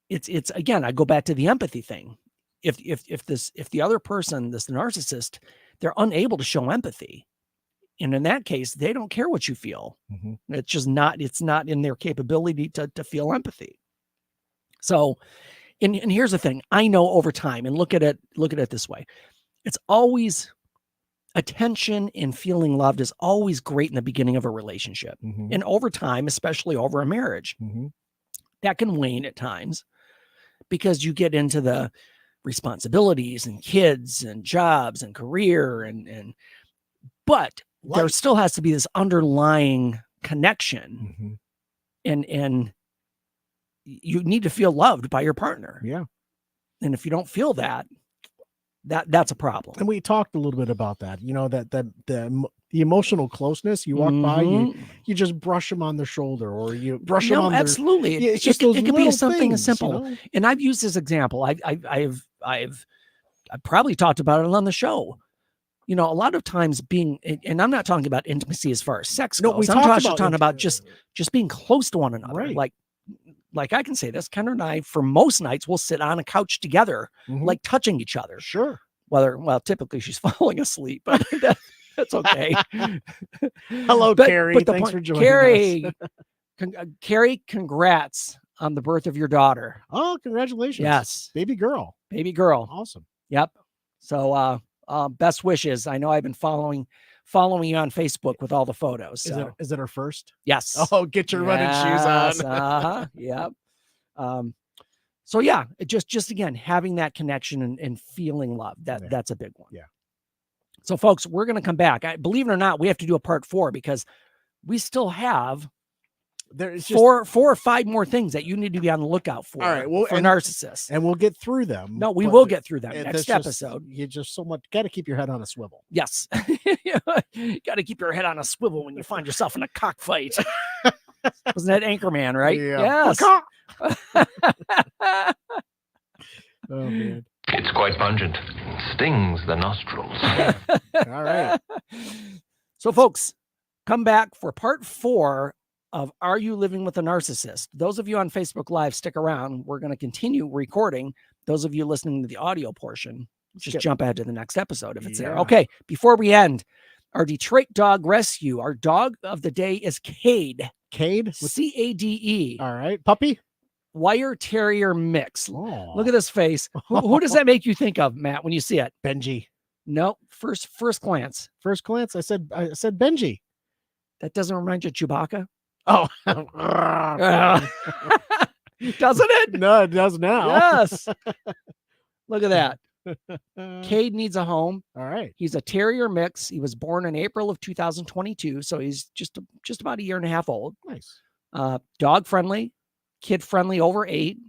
[SPEAKER 1] It's again, I go back to the empathy thing. If the other person, this narcissist, they're unable to show empathy, and in that case, they don't care what you feel.
[SPEAKER 2] Mm-hmm.
[SPEAKER 1] It's not in their capability to feel empathy. So, and here's the thing, I know over time, and look at it this way. It's always attention and feeling loved is always great in the beginning of a relationship.
[SPEAKER 2] Mm-hmm.
[SPEAKER 1] And over time, especially over a marriage,
[SPEAKER 2] mm-hmm. that
[SPEAKER 1] can wane at times because you get into the responsibilities and kids and jobs and career but there still has to be this underlying connection,
[SPEAKER 2] mm-hmm.
[SPEAKER 1] and you need to feel loved by your partner.
[SPEAKER 2] Yeah.
[SPEAKER 1] And if you don't feel that's a problem.
[SPEAKER 2] And we talked a little bit about that, that the emotional closeness, you walk by, you just brush them on the shoulder, or you brush them on
[SPEAKER 1] absolutely.
[SPEAKER 2] It's just those
[SPEAKER 1] it could be something as
[SPEAKER 2] things,
[SPEAKER 1] simple. And I've used this example. I've probably talked about it on the show. A lot of times and I'm not talking about intimacy as far as sex goes. I'm talking about just being close to one another.
[SPEAKER 2] Right.
[SPEAKER 1] Like I can say this, Kendra and I, for most nights, we'll sit on a couch together, like touching each other.
[SPEAKER 2] Sure.
[SPEAKER 1] Typically she's falling asleep, but that's okay.
[SPEAKER 2] Hello, Carrie. Thanks for joining us.
[SPEAKER 1] Carrie, congrats on the birth of your daughter.
[SPEAKER 2] Oh, congratulations.
[SPEAKER 1] Yes.
[SPEAKER 2] Baby girl.
[SPEAKER 1] Awesome. Yep. So, best wishes. I know I've been following you on Facebook with all the photos. So.
[SPEAKER 2] Is it her first?
[SPEAKER 1] Yes.
[SPEAKER 2] Oh, get your running shoes on.
[SPEAKER 1] Yep. So yeah, it just again, having that connection and feeling love, that's a big one.
[SPEAKER 2] Yeah.
[SPEAKER 1] So folks, we're going to come back. Believe it or not, we have to do a part 4 because we still have four or five more things that you need to be on the lookout for.
[SPEAKER 2] All right, well,
[SPEAKER 1] for narcissists,
[SPEAKER 2] and we'll get through them.
[SPEAKER 1] No, we will get through them next episode.
[SPEAKER 2] You just got to keep your head on a swivel.
[SPEAKER 1] Yes, you got to keep your head on a swivel when you find yourself in a cockfight. Wasn't that Anchorman, right?
[SPEAKER 2] Yeah.
[SPEAKER 1] Yes.
[SPEAKER 2] Oh man,
[SPEAKER 5] It's quite pungent. Stings the nostrils.
[SPEAKER 2] all right.
[SPEAKER 1] So folks, come back for part 4 of Are You Living with a Narcissist? Those of you on Facebook Live, stick around. We're going to continue recording. Those of you listening to the audio portion, just jump ahead to the next episode if it's there. Okay, before we end, our Detroit dog rescue, our dog of the day is Cade.
[SPEAKER 2] Cade?
[SPEAKER 1] C-A-D-E.
[SPEAKER 2] All right. Puppy?
[SPEAKER 1] Wire Terrier mix.
[SPEAKER 2] Oh.
[SPEAKER 1] Look at this face. Who does that make you think of, Matt, when you see it?
[SPEAKER 2] Benji.
[SPEAKER 1] No, first glance.
[SPEAKER 2] First glance, I said Benji.
[SPEAKER 1] That doesn't remind you of Chewbacca?
[SPEAKER 2] Oh.
[SPEAKER 1] Doesn't it?
[SPEAKER 2] No, it does now.
[SPEAKER 1] Yes. Look at that. Cade needs a home.
[SPEAKER 2] All right.
[SPEAKER 1] He's a terrier mix. He was born in April of 2022, so he's just about a year and a half old.
[SPEAKER 2] Nice.
[SPEAKER 1] Dog friendly, kid friendly, over 8.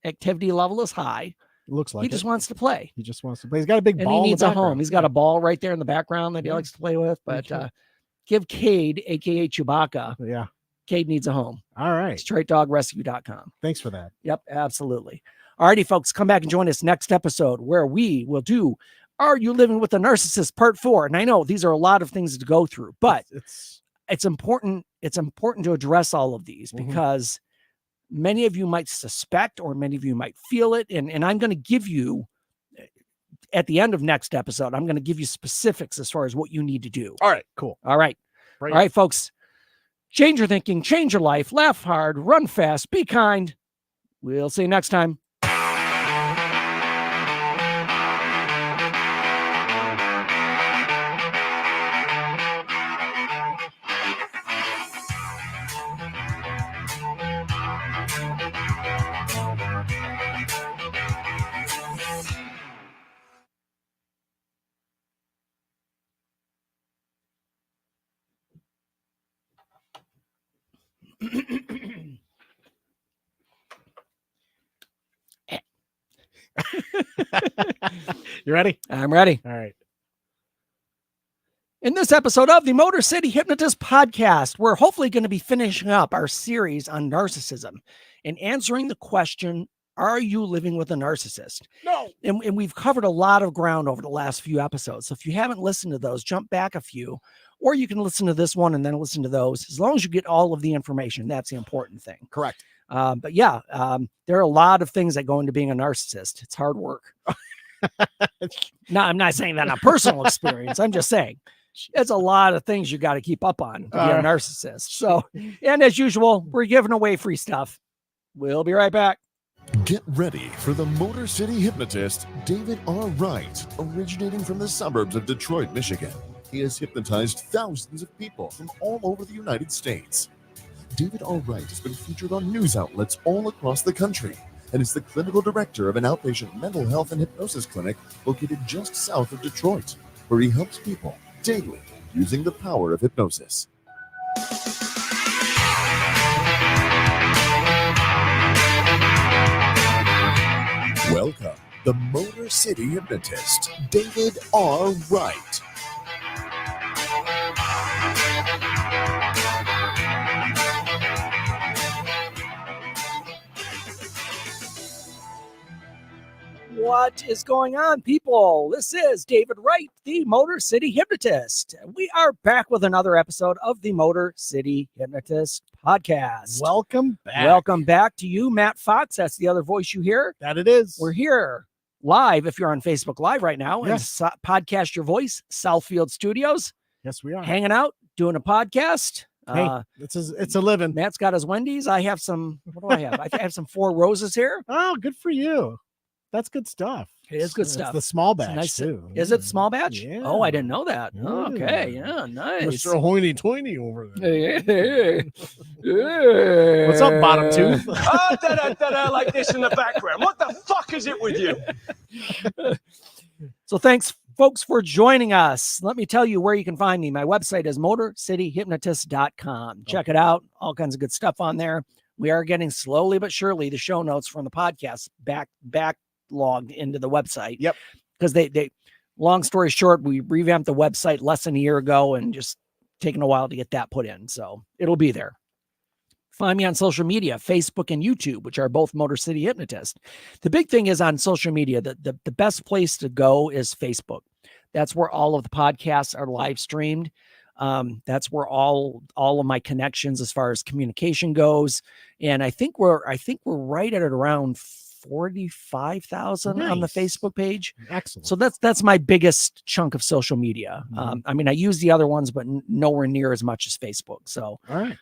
[SPEAKER 1] Activity level is high.
[SPEAKER 2] Looks like
[SPEAKER 1] he just wants to play.
[SPEAKER 2] He just wants to play. He's got a big
[SPEAKER 1] and
[SPEAKER 2] ball.
[SPEAKER 1] He needs
[SPEAKER 2] in the
[SPEAKER 1] a home.
[SPEAKER 2] background.
[SPEAKER 1] He's got a ball right there in the background that he likes to play with. But give Cade, aka Chewbacca.
[SPEAKER 2] Yeah.
[SPEAKER 1] Cade needs a home.
[SPEAKER 2] All right.
[SPEAKER 1] StraightDogRescue.com.
[SPEAKER 2] Thanks for that.
[SPEAKER 1] Yep, absolutely. All righty, folks, come back and join us next episode where we will do Are You Living with a Narcissist Part 4. And I know these are a lot of things to go through, but it's important. It's important to address all of these because many of you might suspect or many of you might feel it. And I'm going to give you, at the end of next episode, I'm going to give you specifics as far as what you need to do.
[SPEAKER 2] All right, cool.
[SPEAKER 1] All right. All right, folks. Change your thinking, change your life, laugh hard, run fast, be kind. We'll see you next time.
[SPEAKER 2] You ready?
[SPEAKER 1] I'm ready.
[SPEAKER 2] All right.
[SPEAKER 1] In this episode of the Motor City Hypnotist podcast, we're hopefully going to be finishing up our series on narcissism and answering the question, are you living with a narcissist?
[SPEAKER 2] No.
[SPEAKER 1] And we've covered a lot of ground over the last few episodes. So if you haven't listened to those, jump back a few, or you can listen to this one and then listen to those. As long as you get all of the information, that's the important thing.
[SPEAKER 2] Correct.
[SPEAKER 1] But yeah, there are a lot of things that go into being a narcissist. It's hard work. No, I'm not saying that on personal experience. I'm just saying it's a lot of things you got to keep up on to be a narcissist. So, and as usual, we're giving away free stuff. We'll be right back.
[SPEAKER 3] Get ready for the Motor City Hypnotist, David R. Wright, originating from the suburbs of Detroit, Michigan. He has hypnotized thousands of people from all over the United States. David R. Wright has been featured on news outlets all across the country and is the clinical director of an outpatient mental health and hypnosis clinic located just south of Detroit, where he helps people daily using the power of hypnosis. Welcome the Motor City Hypnotist, David R. Wright.
[SPEAKER 1] What is going on, people? This is David Wright, the Motor City Hypnotist. We are back with another episode of the Motor City Hypnotist podcast.
[SPEAKER 2] Welcome back.
[SPEAKER 1] Welcome back to you, Matt Fox. That's the other voice you hear.
[SPEAKER 2] That it is.
[SPEAKER 1] We're here live if you're on Facebook Live right now.
[SPEAKER 2] Yes.
[SPEAKER 1] And Podcast Your Voice, Southfield Studios.
[SPEAKER 2] Yes, we are.
[SPEAKER 1] Hanging out, doing a podcast.
[SPEAKER 2] Hey, it's a living.
[SPEAKER 1] Matt's got his Wendy's. I have some, what do I have? I have some Four Roses here.
[SPEAKER 2] Oh, good for you. That's good stuff.
[SPEAKER 1] It is good
[SPEAKER 2] It's
[SPEAKER 1] stuff.
[SPEAKER 2] the small
[SPEAKER 1] It's
[SPEAKER 2] batch,
[SPEAKER 1] nice.
[SPEAKER 2] too.
[SPEAKER 1] Is it small batch?
[SPEAKER 2] Yeah.
[SPEAKER 1] Oh, I didn't know that.
[SPEAKER 2] Yeah.
[SPEAKER 1] Okay. Yeah. Nice.
[SPEAKER 2] Mr. Hoity-toity over there.
[SPEAKER 1] Hey.
[SPEAKER 2] What's up, bottom tooth?
[SPEAKER 4] Like this in the background. What the fuck is it with you?
[SPEAKER 1] So thanks, folks, for joining us. Let me tell you where you can find me. My website is motorcityhypnotist.com. Check it out. All kinds of good stuff on there. We are getting slowly but surely the show notes from the podcast backlogged into the website.
[SPEAKER 2] Yep.
[SPEAKER 1] Because they long story short, we revamped the website less than a year ago and just taking a while to get that put in. So it'll be there. Find me on social media, Facebook and YouTube, which are both Motor City Hypnotist. The big thing is on social media, the best place to go is Facebook. That's where all of the podcasts are live streamed. That's where all of my connections as far as communication goes. And I think we're right at around 45,000 on the
[SPEAKER 2] Nice.
[SPEAKER 1] Facebook page.
[SPEAKER 2] Excellent.
[SPEAKER 1] So that's my biggest chunk of social media.
[SPEAKER 2] Mhm.
[SPEAKER 1] I mean, I use the other ones, but nowhere near as much as Facebook. So,
[SPEAKER 2] all right.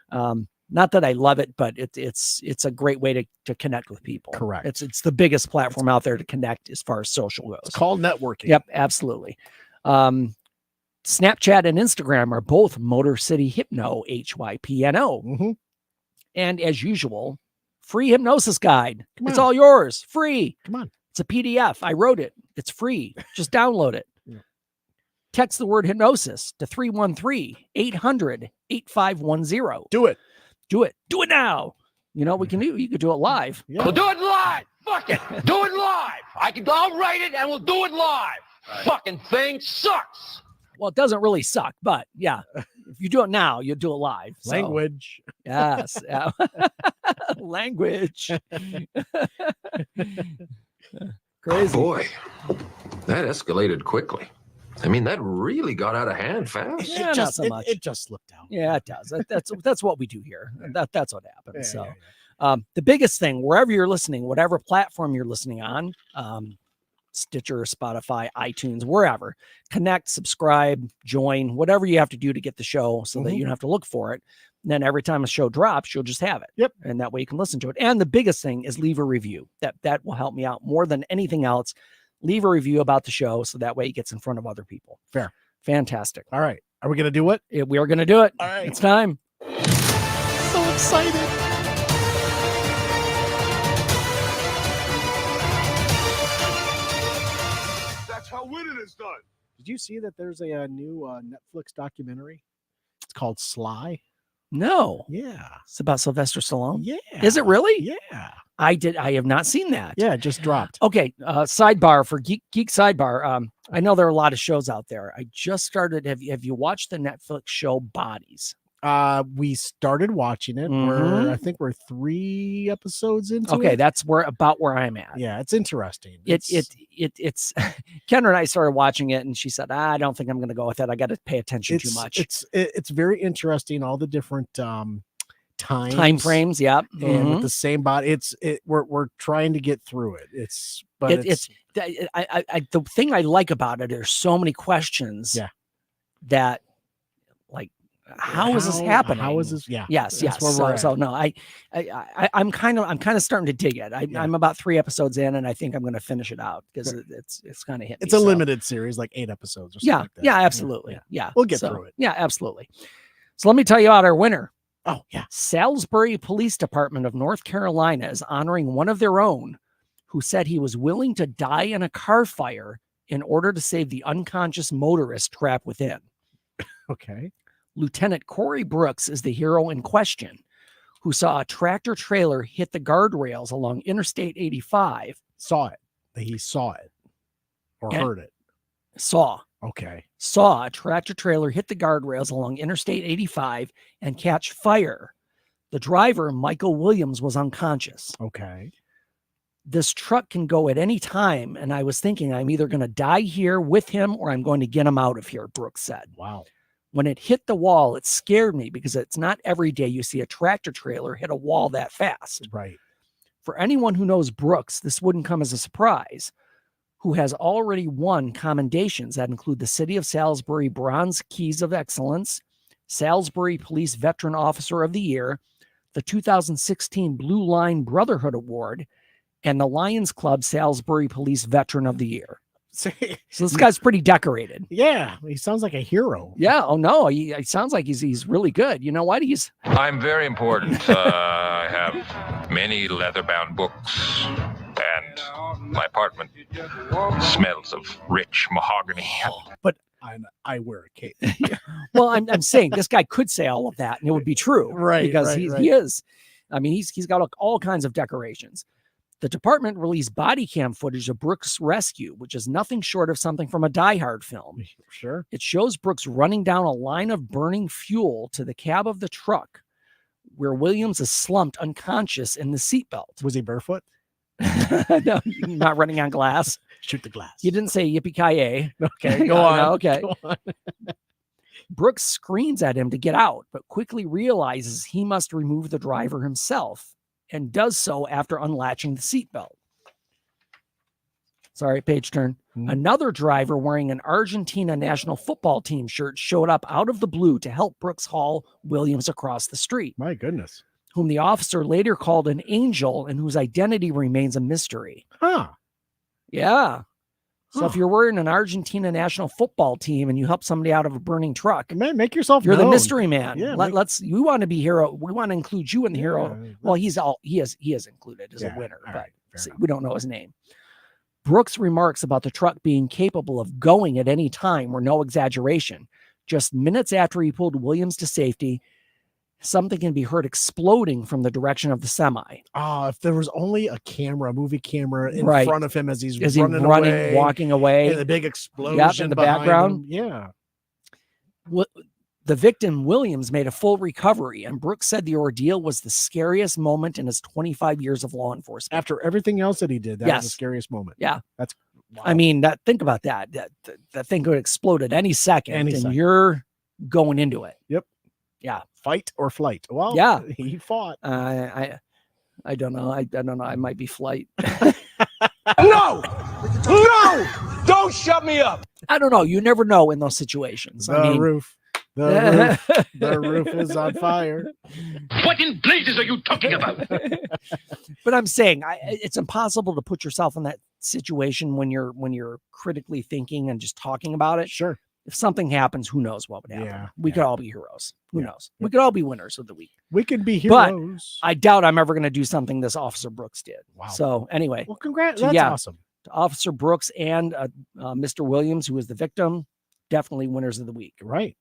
[SPEAKER 1] not that I love it, but it's a great way to connect with people.
[SPEAKER 2] Correct.
[SPEAKER 1] It's the biggest platform out there to connect as far as social goes.
[SPEAKER 2] It's called networking.
[SPEAKER 1] Yep, absolutely. Snapchat and Instagram are both Motor City Hypno, HYPNO.
[SPEAKER 2] Mm-hmm.
[SPEAKER 1] And as usual, free hypnosis guide.
[SPEAKER 2] Come
[SPEAKER 1] It's
[SPEAKER 2] on.
[SPEAKER 1] all yours, free.
[SPEAKER 2] Come on.
[SPEAKER 1] It's a PDF. I wrote it. It's free. Just download it.
[SPEAKER 2] Yeah.
[SPEAKER 1] Text the word hypnosis to 313-800-8510.
[SPEAKER 2] Do it.
[SPEAKER 1] Do it. Do it now. You know, you could do it live.
[SPEAKER 2] Yeah.
[SPEAKER 6] We'll do it live. Fuck it. Do it live. I'll write it and we'll do it live. Fucking thing sucks.
[SPEAKER 1] Well, it doesn't really suck, but yeah, if you do it now, you'll do it live. So,
[SPEAKER 2] Language.
[SPEAKER 1] yes. Yeah. Language. Crazy.
[SPEAKER 5] Boy, that escalated quickly. I mean, that really got out of hand fast.
[SPEAKER 1] Yeah, not so
[SPEAKER 2] it,
[SPEAKER 1] much.
[SPEAKER 2] it just slipped out.
[SPEAKER 1] Yeah, it does. That's what we do here. That's what happens.
[SPEAKER 2] Yeah,
[SPEAKER 1] So,
[SPEAKER 2] yeah,
[SPEAKER 1] the biggest thing, wherever you're listening, whatever platform you're listening on, Stitcher, Spotify, iTunes, wherever, connect, subscribe, join, whatever you have to do to get the show so that
[SPEAKER 2] Mhm.
[SPEAKER 1] you don't have to look for it. And then every time a show drops, you'll just have it.
[SPEAKER 2] Yep.
[SPEAKER 1] And that way you can listen to it. And the biggest thing is leave a review. That will help me out more than anything else. Leave a review about the show so that way it gets in front of other people.
[SPEAKER 2] Fair.
[SPEAKER 1] Fantastic.
[SPEAKER 2] All right. Are we going to do it?
[SPEAKER 1] We are going to do it.
[SPEAKER 2] All right.
[SPEAKER 1] It's time.
[SPEAKER 2] So excited.
[SPEAKER 4] That's how winning is done.
[SPEAKER 2] Did you see that there's a new Netflix documentary? It's called Sly.
[SPEAKER 1] No.
[SPEAKER 2] Yeah.
[SPEAKER 1] It's about Sylvester Stallone.
[SPEAKER 2] Yeah.
[SPEAKER 1] Is it really?
[SPEAKER 2] Yeah.
[SPEAKER 1] I have not seen that.
[SPEAKER 2] Yeah. It just dropped.
[SPEAKER 1] Okay. Sidebar for geek sidebar. I know there are a lot of shows out there. I just started. Have you watched the Netflix show Bodies?
[SPEAKER 2] We started watching it.
[SPEAKER 1] Mhm.
[SPEAKER 2] I think we're 3 episodes into
[SPEAKER 1] Okay,
[SPEAKER 2] it.
[SPEAKER 1] that's where I'm at.
[SPEAKER 2] Yeah, it's interesting.
[SPEAKER 1] It's Kendra and I started watching it, and she said, "I don't think I'm going to go with it. I got to pay attention too much."
[SPEAKER 2] It's very interesting. All the different times,
[SPEAKER 1] Time frames, yeah.
[SPEAKER 2] and with
[SPEAKER 1] Mhm.
[SPEAKER 2] the same body. We're trying to get through it.
[SPEAKER 1] The thing I like about it, there's so many questions.
[SPEAKER 2] Yeah.
[SPEAKER 1] That, like, how is this happening?
[SPEAKER 2] How is this? Yeah.
[SPEAKER 1] Yes,
[SPEAKER 2] that's
[SPEAKER 1] yes.
[SPEAKER 2] where we're
[SPEAKER 1] So
[SPEAKER 2] at.
[SPEAKER 1] no, I'm kind of starting to dig it.
[SPEAKER 2] Yeah.
[SPEAKER 1] I'm about 3 episodes in, and I think I'm going to finish it out because it's kind of hit me.
[SPEAKER 2] It's a
[SPEAKER 1] So,
[SPEAKER 2] limited series, like 8 episodes or something
[SPEAKER 1] yeah,
[SPEAKER 2] like that.
[SPEAKER 1] yeah, absolutely, yeah.
[SPEAKER 2] We'll get
[SPEAKER 1] So,
[SPEAKER 2] through it.
[SPEAKER 1] Yeah, absolutely. So let me tell you about our winner.
[SPEAKER 2] Oh, yeah.
[SPEAKER 1] Salisbury Police Department of North Carolina is honoring one of their own who said he was willing to die in a car fire in order to save the unconscious motorist trapped within.
[SPEAKER 2] Okay.
[SPEAKER 1] Lieutenant Corey Brooks is the hero in question, who saw a tractor trailer hit the guardrails along Interstate 85.
[SPEAKER 2] Saw it. That he saw it or
[SPEAKER 1] And-
[SPEAKER 2] heard it.
[SPEAKER 1] Saw
[SPEAKER 2] Okay.
[SPEAKER 1] a tractor trailer hit the guardrails along Interstate 85 and catch fire. The driver, Michael Williams, was unconscious.
[SPEAKER 2] Okay.
[SPEAKER 1] This truck can go at any time, and I was thinking I'm either going to die here with him or I'm going to get him out of here, Brooks said.
[SPEAKER 2] Wow.
[SPEAKER 1] When it hit the wall, it scared me because it's not every day you see a tractor trailer hit a wall that fast.
[SPEAKER 2] Right.
[SPEAKER 1] For anyone who knows Brooks, this wouldn't come as a surprise, who has already won commendations that include the City of Salisbury Bronze Keys of Excellence, Salisbury Police Veteran Officer of the Year, the 2016 Blue Line Brotherhood Award, and the Lions Club Salisbury Police Veteran of the Year. So this guy's pretty decorated.
[SPEAKER 2] Yeah, he sounds like a hero.
[SPEAKER 1] Yeah. Oh no, he sounds like he's really good. You know what?
[SPEAKER 7] I'm very important. I have many leather-bound books, and my apartment smells of rich mahogany.
[SPEAKER 2] But I wear a cape.
[SPEAKER 1] Well, I'm saying this guy could say all of that and it would be true,
[SPEAKER 2] Right,
[SPEAKER 1] Because
[SPEAKER 2] right,
[SPEAKER 1] he
[SPEAKER 2] right.
[SPEAKER 1] is. I mean, he's got all kinds of decorations. The department released body cam footage of Brooks' rescue, which is nothing short of something from a Die Hard film.
[SPEAKER 2] Sure.
[SPEAKER 1] It shows Brooks running down a line of burning fuel to the cab of the truck, where Williams is slumped unconscious in the seatbelt.
[SPEAKER 2] Was he barefoot?
[SPEAKER 1] No, not running on glass.
[SPEAKER 2] Shoot the glass.
[SPEAKER 1] You didn't say yippee-ki-yay.
[SPEAKER 2] Okay, go
[SPEAKER 1] No,
[SPEAKER 2] on.
[SPEAKER 1] no, okay.
[SPEAKER 2] Go on.
[SPEAKER 1] Brooks screams at him to get out, but quickly realizes he must remove the driver himself and does so after unlatching the seatbelt. Sorry, page turn. Another driver wearing an Argentina national football team shirt showed up out of the blue to help Brooks haul Williams across the street,
[SPEAKER 2] My goodness.
[SPEAKER 1] whom the officer later called an angel and whose identity remains a mystery.
[SPEAKER 2] Huh.
[SPEAKER 1] Yeah. So if
[SPEAKER 2] Huh.
[SPEAKER 1] you're wearing an Argentina national football team and you help somebody out of a burning truck,
[SPEAKER 2] Man, make yourself
[SPEAKER 1] you're the
[SPEAKER 2] known.
[SPEAKER 1] mystery man.
[SPEAKER 2] Yeah,
[SPEAKER 1] We want to be hero. We want to include you in the hero.
[SPEAKER 2] Yeah,
[SPEAKER 1] Well, he is included as a
[SPEAKER 2] Yeah,
[SPEAKER 1] winner,
[SPEAKER 2] all
[SPEAKER 1] but
[SPEAKER 2] right, fair enough.
[SPEAKER 1] we don't know his name. Brooks' remarks about the truck being capable of going at any time were no exaggeration. Just minutes after he pulled Williams to safety, something can be heard exploding from the direction of the semi.
[SPEAKER 2] If there was only a movie camera in
[SPEAKER 1] Right.
[SPEAKER 2] front of him as he's
[SPEAKER 1] Is he
[SPEAKER 2] running
[SPEAKER 1] running,
[SPEAKER 2] away,
[SPEAKER 1] walking away?
[SPEAKER 2] and the big explosion
[SPEAKER 1] in the
[SPEAKER 2] behind
[SPEAKER 1] background.
[SPEAKER 2] him. Yeah.
[SPEAKER 1] The victim, Williams, made a full recovery, and Brooks said the ordeal was the scariest moment in his 25 years of law enforcement.
[SPEAKER 2] After everything else that he did, that was the
[SPEAKER 1] Yes.
[SPEAKER 2] scariest moment.
[SPEAKER 1] Yeah.
[SPEAKER 2] That's wow.
[SPEAKER 1] I mean, think about that. That thing could explode at any second,
[SPEAKER 2] Any
[SPEAKER 1] and
[SPEAKER 2] second.
[SPEAKER 1] you're going into it.
[SPEAKER 2] Yep.
[SPEAKER 1] Yeah.
[SPEAKER 2] Fight or flight. Well,
[SPEAKER 1] Yeah.
[SPEAKER 2] he fought.
[SPEAKER 1] I don't know. I don't know. I might be flight.
[SPEAKER 4] No! No! Don't shut me up!
[SPEAKER 1] I don't know. You never know in those situations.
[SPEAKER 2] The
[SPEAKER 1] I mean,
[SPEAKER 2] roof. The roof. The roof is on fire.
[SPEAKER 6] What in blazes are you talking about?
[SPEAKER 1] but I'm saying it's impossible to put yourself in that situation when you're critically thinking and just talking about it.
[SPEAKER 2] Sure.
[SPEAKER 1] If something happens, who knows what would happen?
[SPEAKER 2] Yeah,
[SPEAKER 1] We
[SPEAKER 2] yeah.
[SPEAKER 1] could all be heroes. Who
[SPEAKER 2] Yeah.
[SPEAKER 1] knows? We could all be winners of the week.
[SPEAKER 2] We could be
[SPEAKER 1] But
[SPEAKER 2] heroes.
[SPEAKER 1] I doubt I'm ever going to do something this Officer Brooks did.
[SPEAKER 2] Wow.
[SPEAKER 1] So anyway,
[SPEAKER 2] Well, congrats.
[SPEAKER 1] So,
[SPEAKER 2] That's
[SPEAKER 1] yeah.
[SPEAKER 2] awesome.
[SPEAKER 1] to Officer Brooks and Mr. Williams, who was the victim, definitely winners of the week.
[SPEAKER 2] Right.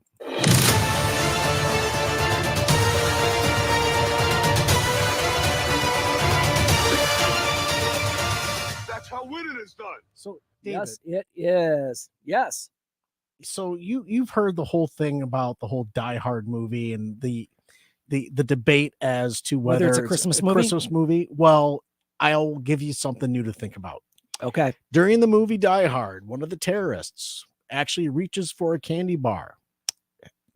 [SPEAKER 4] That's how winning is done.
[SPEAKER 2] So, David,
[SPEAKER 1] Yes, it is. Yes.
[SPEAKER 2] so you've heard the whole thing about the whole Die Hard movie and the debate as to whether
[SPEAKER 1] it's a Christmas movie?
[SPEAKER 2] Christmas movie. Well, I'll give you something new to think about.
[SPEAKER 1] Okay.
[SPEAKER 2] During the movie Die Hard, one of the terrorists actually reaches for a candy bar.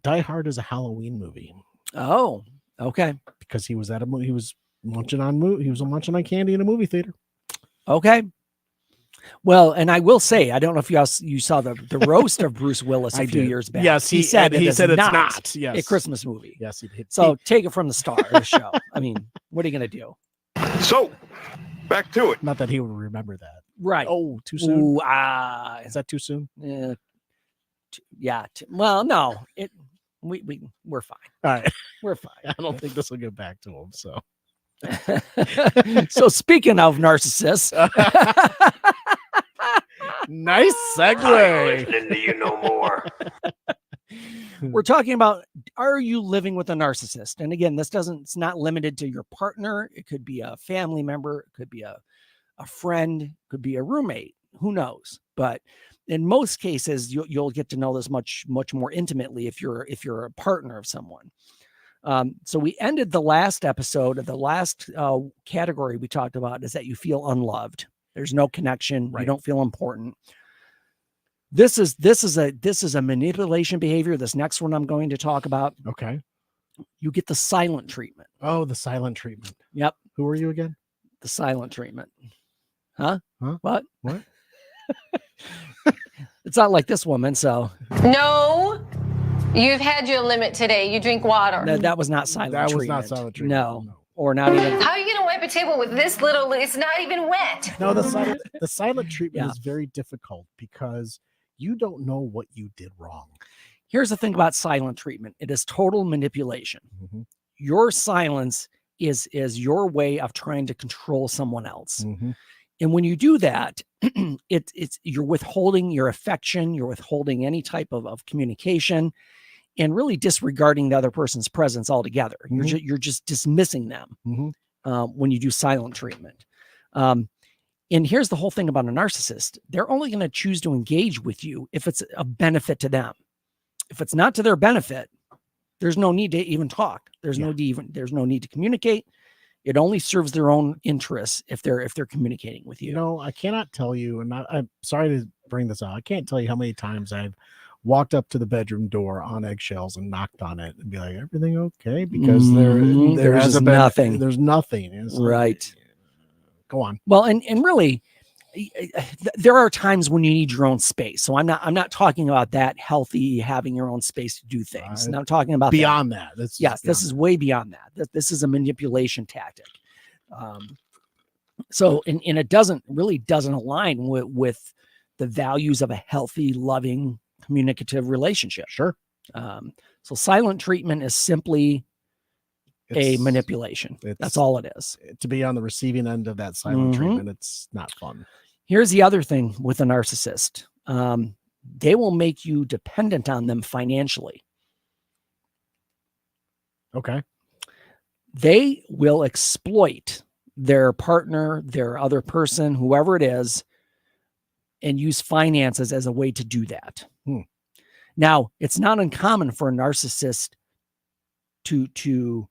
[SPEAKER 2] Die Hard is a Halloween movie
[SPEAKER 1] Oh, okay.
[SPEAKER 2] because he was at a movie. He was munching on candy in a movie theater.
[SPEAKER 1] Okay. Well, and I will say, I don't know if you saw the roast of Bruce Willis a
[SPEAKER 2] I
[SPEAKER 1] few
[SPEAKER 2] did.
[SPEAKER 1] years back.
[SPEAKER 2] Yes,
[SPEAKER 1] he said
[SPEAKER 2] he
[SPEAKER 1] it
[SPEAKER 2] said
[SPEAKER 1] is
[SPEAKER 2] it's
[SPEAKER 1] not
[SPEAKER 2] not. Yes,
[SPEAKER 1] a Christmas movie.
[SPEAKER 2] Yes, he did.
[SPEAKER 1] So take it from the start of the show. I mean, what are you going to do?
[SPEAKER 4] So, back to it.
[SPEAKER 2] Not that he would remember that.
[SPEAKER 1] Right.
[SPEAKER 2] Oh, too soon.
[SPEAKER 1] Ooh,
[SPEAKER 2] Is that too soon?
[SPEAKER 1] yeah. Well, no, we're fine.
[SPEAKER 2] All right.
[SPEAKER 1] We're fine.
[SPEAKER 2] I don't think this will get back to him. So
[SPEAKER 1] So speaking of narcissists,
[SPEAKER 2] nice segue.
[SPEAKER 6] Listening to you no more.
[SPEAKER 1] we're talking about, are you living with a narcissist? And again, it's not limited to your partner. It could be a family member. It could be a a friend, could be a roommate, who knows? But in most cases, you'll get to know this much more intimately if you're a partner of someone. So we ended the last episode of the last category we talked about is that you feel unloved. There's no connection.
[SPEAKER 2] Right.
[SPEAKER 1] You don't feel important. This is a manipulation behavior. This next one I'm going to talk about.
[SPEAKER 2] Okay.
[SPEAKER 1] You get the silent treatment.
[SPEAKER 2] Oh, the silent treatment.
[SPEAKER 1] Yep.
[SPEAKER 2] Who are you again?
[SPEAKER 1] The silent treatment. Huh?
[SPEAKER 2] What?
[SPEAKER 1] It's not like this woman. So
[SPEAKER 8] No, you've had your limit today. You drink water.
[SPEAKER 1] that was not silent
[SPEAKER 2] That
[SPEAKER 1] treatment.
[SPEAKER 2] was not silent treatment.
[SPEAKER 1] No. Or not even.
[SPEAKER 8] How are you going to wipe a table with this little? It's not even wet.
[SPEAKER 2] No, the silent treatment
[SPEAKER 1] Yeah.
[SPEAKER 2] is very difficult because you don't know what you did wrong.
[SPEAKER 1] Here's the thing about silent treatment. It is total manipulation.
[SPEAKER 2] Mm-hmm.
[SPEAKER 1] Your silence is your way of trying to control someone else.
[SPEAKER 2] Mm-hmm.
[SPEAKER 1] And when you do that, it's you're withholding your affection, you're withholding any type of communication, and really disregarding the other person's presence altogether.
[SPEAKER 2] Mm-hmm.
[SPEAKER 1] You're just dismissing them
[SPEAKER 2] Mm-hmm.
[SPEAKER 1] when you do silent treatment. And here's the whole thing about a narcissist. They're only going to choose to engage with you if it's a benefit to them. If it's not to their benefit, there's no need to even talk. There's no need to communicate. It only serves their own interests if they're communicating with you.
[SPEAKER 2] You know, I cannot tell you, and I'm sorry to bring this out. I can't tell you how many times I've walked up to the bedroom door on eggshells and knocked on it and be like, "Everything okay?" Because there's
[SPEAKER 1] nothing.
[SPEAKER 2] There's nothing. It's like,
[SPEAKER 1] Right.
[SPEAKER 2] Go on.
[SPEAKER 1] Well, and really, there are times when you need your own space. So I'm not talking about that healthy, having your own space to do things. And I'm talking about
[SPEAKER 2] beyond that.
[SPEAKER 1] This is way beyond that. This is a manipulation tactic. So it doesn't align with the values of a healthy, loving, communicative relationship.
[SPEAKER 2] Sure.
[SPEAKER 1] So silent treatment is simply a manipulation. That's all it is.
[SPEAKER 2] To be on the receiving end of that silent treatment, it's not fun.
[SPEAKER 1] Here's the other thing with a narcissist. They will make you dependent on them financially.
[SPEAKER 2] Okay.
[SPEAKER 1] They will exploit their partner, their other person, whoever it is, and use finances as a way to do that. Now, it's not uncommon for a narcissist to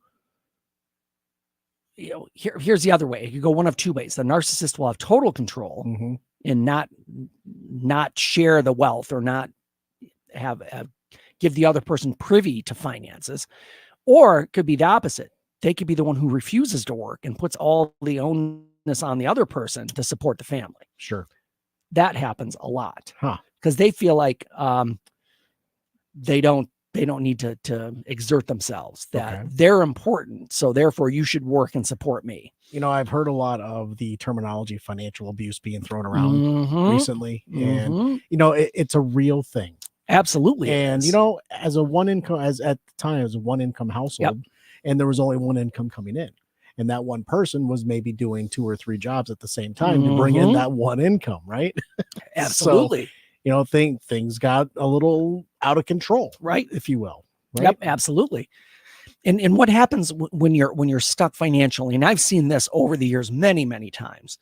[SPEAKER 1] here's the other way. It could go one of two ways. The narcissist will have total control and not share the wealth or not have give the other person privy to finances, or it could be the opposite. They could be the one who refuses to work and puts all the onus on the other person to support the family.
[SPEAKER 2] Sure.
[SPEAKER 1] That happens a lot
[SPEAKER 2] because
[SPEAKER 1] they feel like they don't need to exert themselves, that they're important. So therefore you should work and support me.
[SPEAKER 2] You know, I've heard a lot of the terminology financial abuse being thrown around recently. And, you know, it's a real thing.
[SPEAKER 1] Absolutely.
[SPEAKER 2] And, you know, as a one income household, and there was only one income coming in. And that one person was maybe doing 2 or 3 jobs at the same time to bring in that one income, right?
[SPEAKER 1] Absolutely.
[SPEAKER 2] So, you know, things got a little out of control,
[SPEAKER 1] right?
[SPEAKER 2] If you will. Right?
[SPEAKER 1] Yep, absolutely. And what happens when you're stuck financially, and I've seen this over the years many times,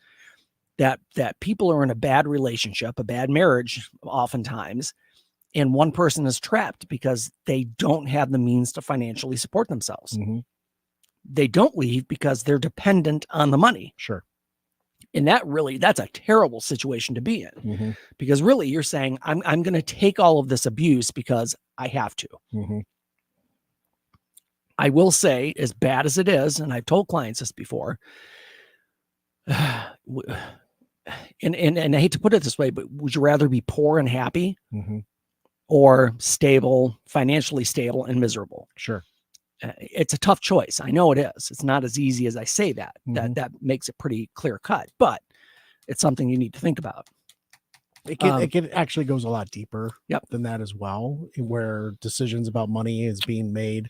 [SPEAKER 1] that people are in a bad relationship, a bad marriage oftentimes, and one person is trapped because they don't have the means to financially support themselves. They don't leave because they're dependent on the money.
[SPEAKER 2] Sure.
[SPEAKER 1] And that's a terrible situation to be in, because really you're saying, I'm going to take all of this abuse because I have to. I will say, as bad as it is, and I've told clients this before, and I hate to put it this way, but would you rather be poor and happy or stable, financially stable and miserable?
[SPEAKER 2] Sure.
[SPEAKER 1] It's a tough choice. I know it is. It's not as easy as I say that. That makes it pretty clear cut, but it's something you need to think about.
[SPEAKER 2] It actually goes a lot deeper than that as well, where decisions about money is being made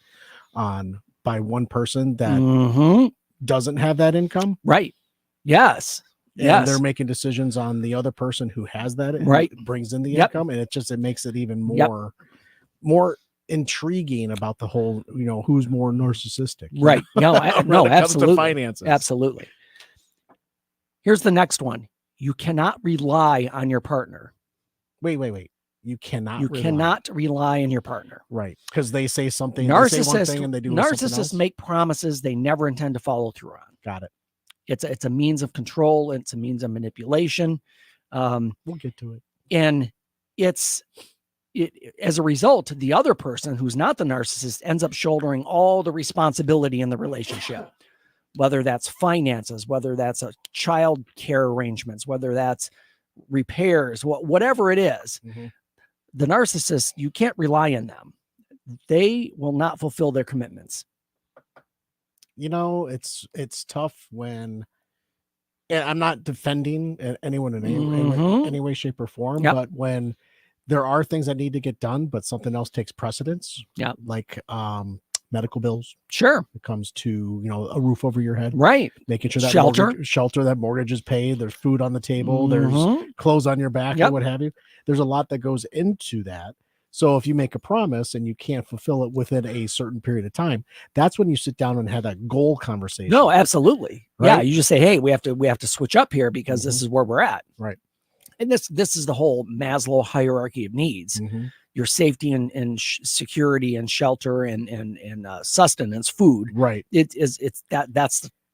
[SPEAKER 2] by one person that doesn't have that income.
[SPEAKER 1] Right. Yes.
[SPEAKER 2] And they're making decisions on the other person who has that,
[SPEAKER 1] right?
[SPEAKER 2] Brings in the income, and it makes it even more intriguing about the whole, you know, who's more narcissistic,
[SPEAKER 1] right? No, no, absolutely,
[SPEAKER 2] finances,
[SPEAKER 1] absolutely. Here's the next one. You cannot rely on your partner.
[SPEAKER 2] Wait. You cannot
[SPEAKER 1] rely on your partner.
[SPEAKER 2] Right. Because they say something, they say one thing and they do something else.
[SPEAKER 1] Narcissists make promises they never intend to follow through on.
[SPEAKER 2] Got it.
[SPEAKER 1] It's a means of control. It's a means of manipulation.
[SPEAKER 2] We'll get to it.
[SPEAKER 1] And as a result, the other person who's not the narcissist ends up shouldering all the responsibility in the relationship, whether that's finances, whether that's a child care arrangements, whether that's repairs, whatever it is.
[SPEAKER 2] Mm-hmm.
[SPEAKER 1] The narcissist, you can't rely on them. They will not fulfill their commitments.
[SPEAKER 2] You know, it's tough when, and I'm not defending anyone in any way, shape, or form, but when there are things that need to get done, but something else takes precedence.
[SPEAKER 1] Yeah.
[SPEAKER 2] Like medical bills.
[SPEAKER 1] Sure.
[SPEAKER 2] It comes to, a roof over your head.
[SPEAKER 1] Right.
[SPEAKER 2] Making sure that
[SPEAKER 1] shelter,
[SPEAKER 2] that mortgage is paid. There's food on the table. There's clothes on your back or what have you. There's a lot that goes into that. So if you make a promise and you can't fulfill it within a certain period of time, that's when you sit down and have that goal conversation.
[SPEAKER 1] No, absolutely.
[SPEAKER 2] Right?
[SPEAKER 1] Yeah. You just say, hey, we have to switch up here because this is where we're at.
[SPEAKER 2] Right.
[SPEAKER 1] And this is the whole Maslow hierarchy of needs. Your safety and security and shelter and sustenance, food.
[SPEAKER 2] Right.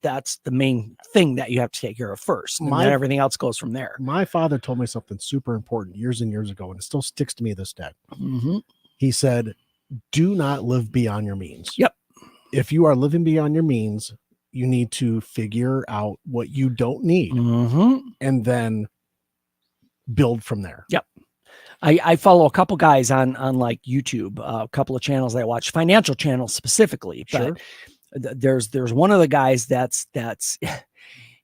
[SPEAKER 1] That's the main thing that you have to take care of first. And then everything else goes from there.
[SPEAKER 2] My father told me something super important years and years ago, and it still sticks to me this day.
[SPEAKER 1] Mm-hmm.
[SPEAKER 2] He said, do not live beyond your means.
[SPEAKER 1] Yep.
[SPEAKER 2] If you are living beyond your means, you need to figure out what you don't need and then build from there.
[SPEAKER 1] Yep. I follow a couple guys on like YouTube, a couple of channels I watch, financial channels specifically, but there's one of the guys that's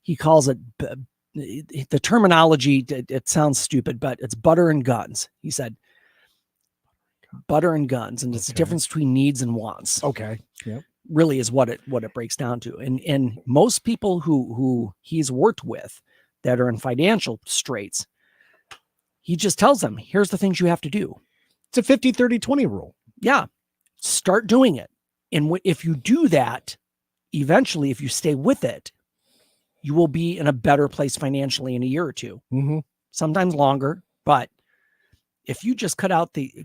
[SPEAKER 1] he calls it, the terminology, it sounds stupid, but it's butter and guns. He said butter and guns, and it's the difference between needs and wants.
[SPEAKER 2] Okay. Yep.
[SPEAKER 1] Really is what it breaks down to. And most people who he's worked with that are in financial straits, he just tells them, here's the things you have to do.
[SPEAKER 2] It's a 50-30-20 rule.
[SPEAKER 1] Yeah. Start doing it. And if you do that, eventually, if you stay with it, you will be in a better place financially in a year or two, sometimes longer. But if you just cut out the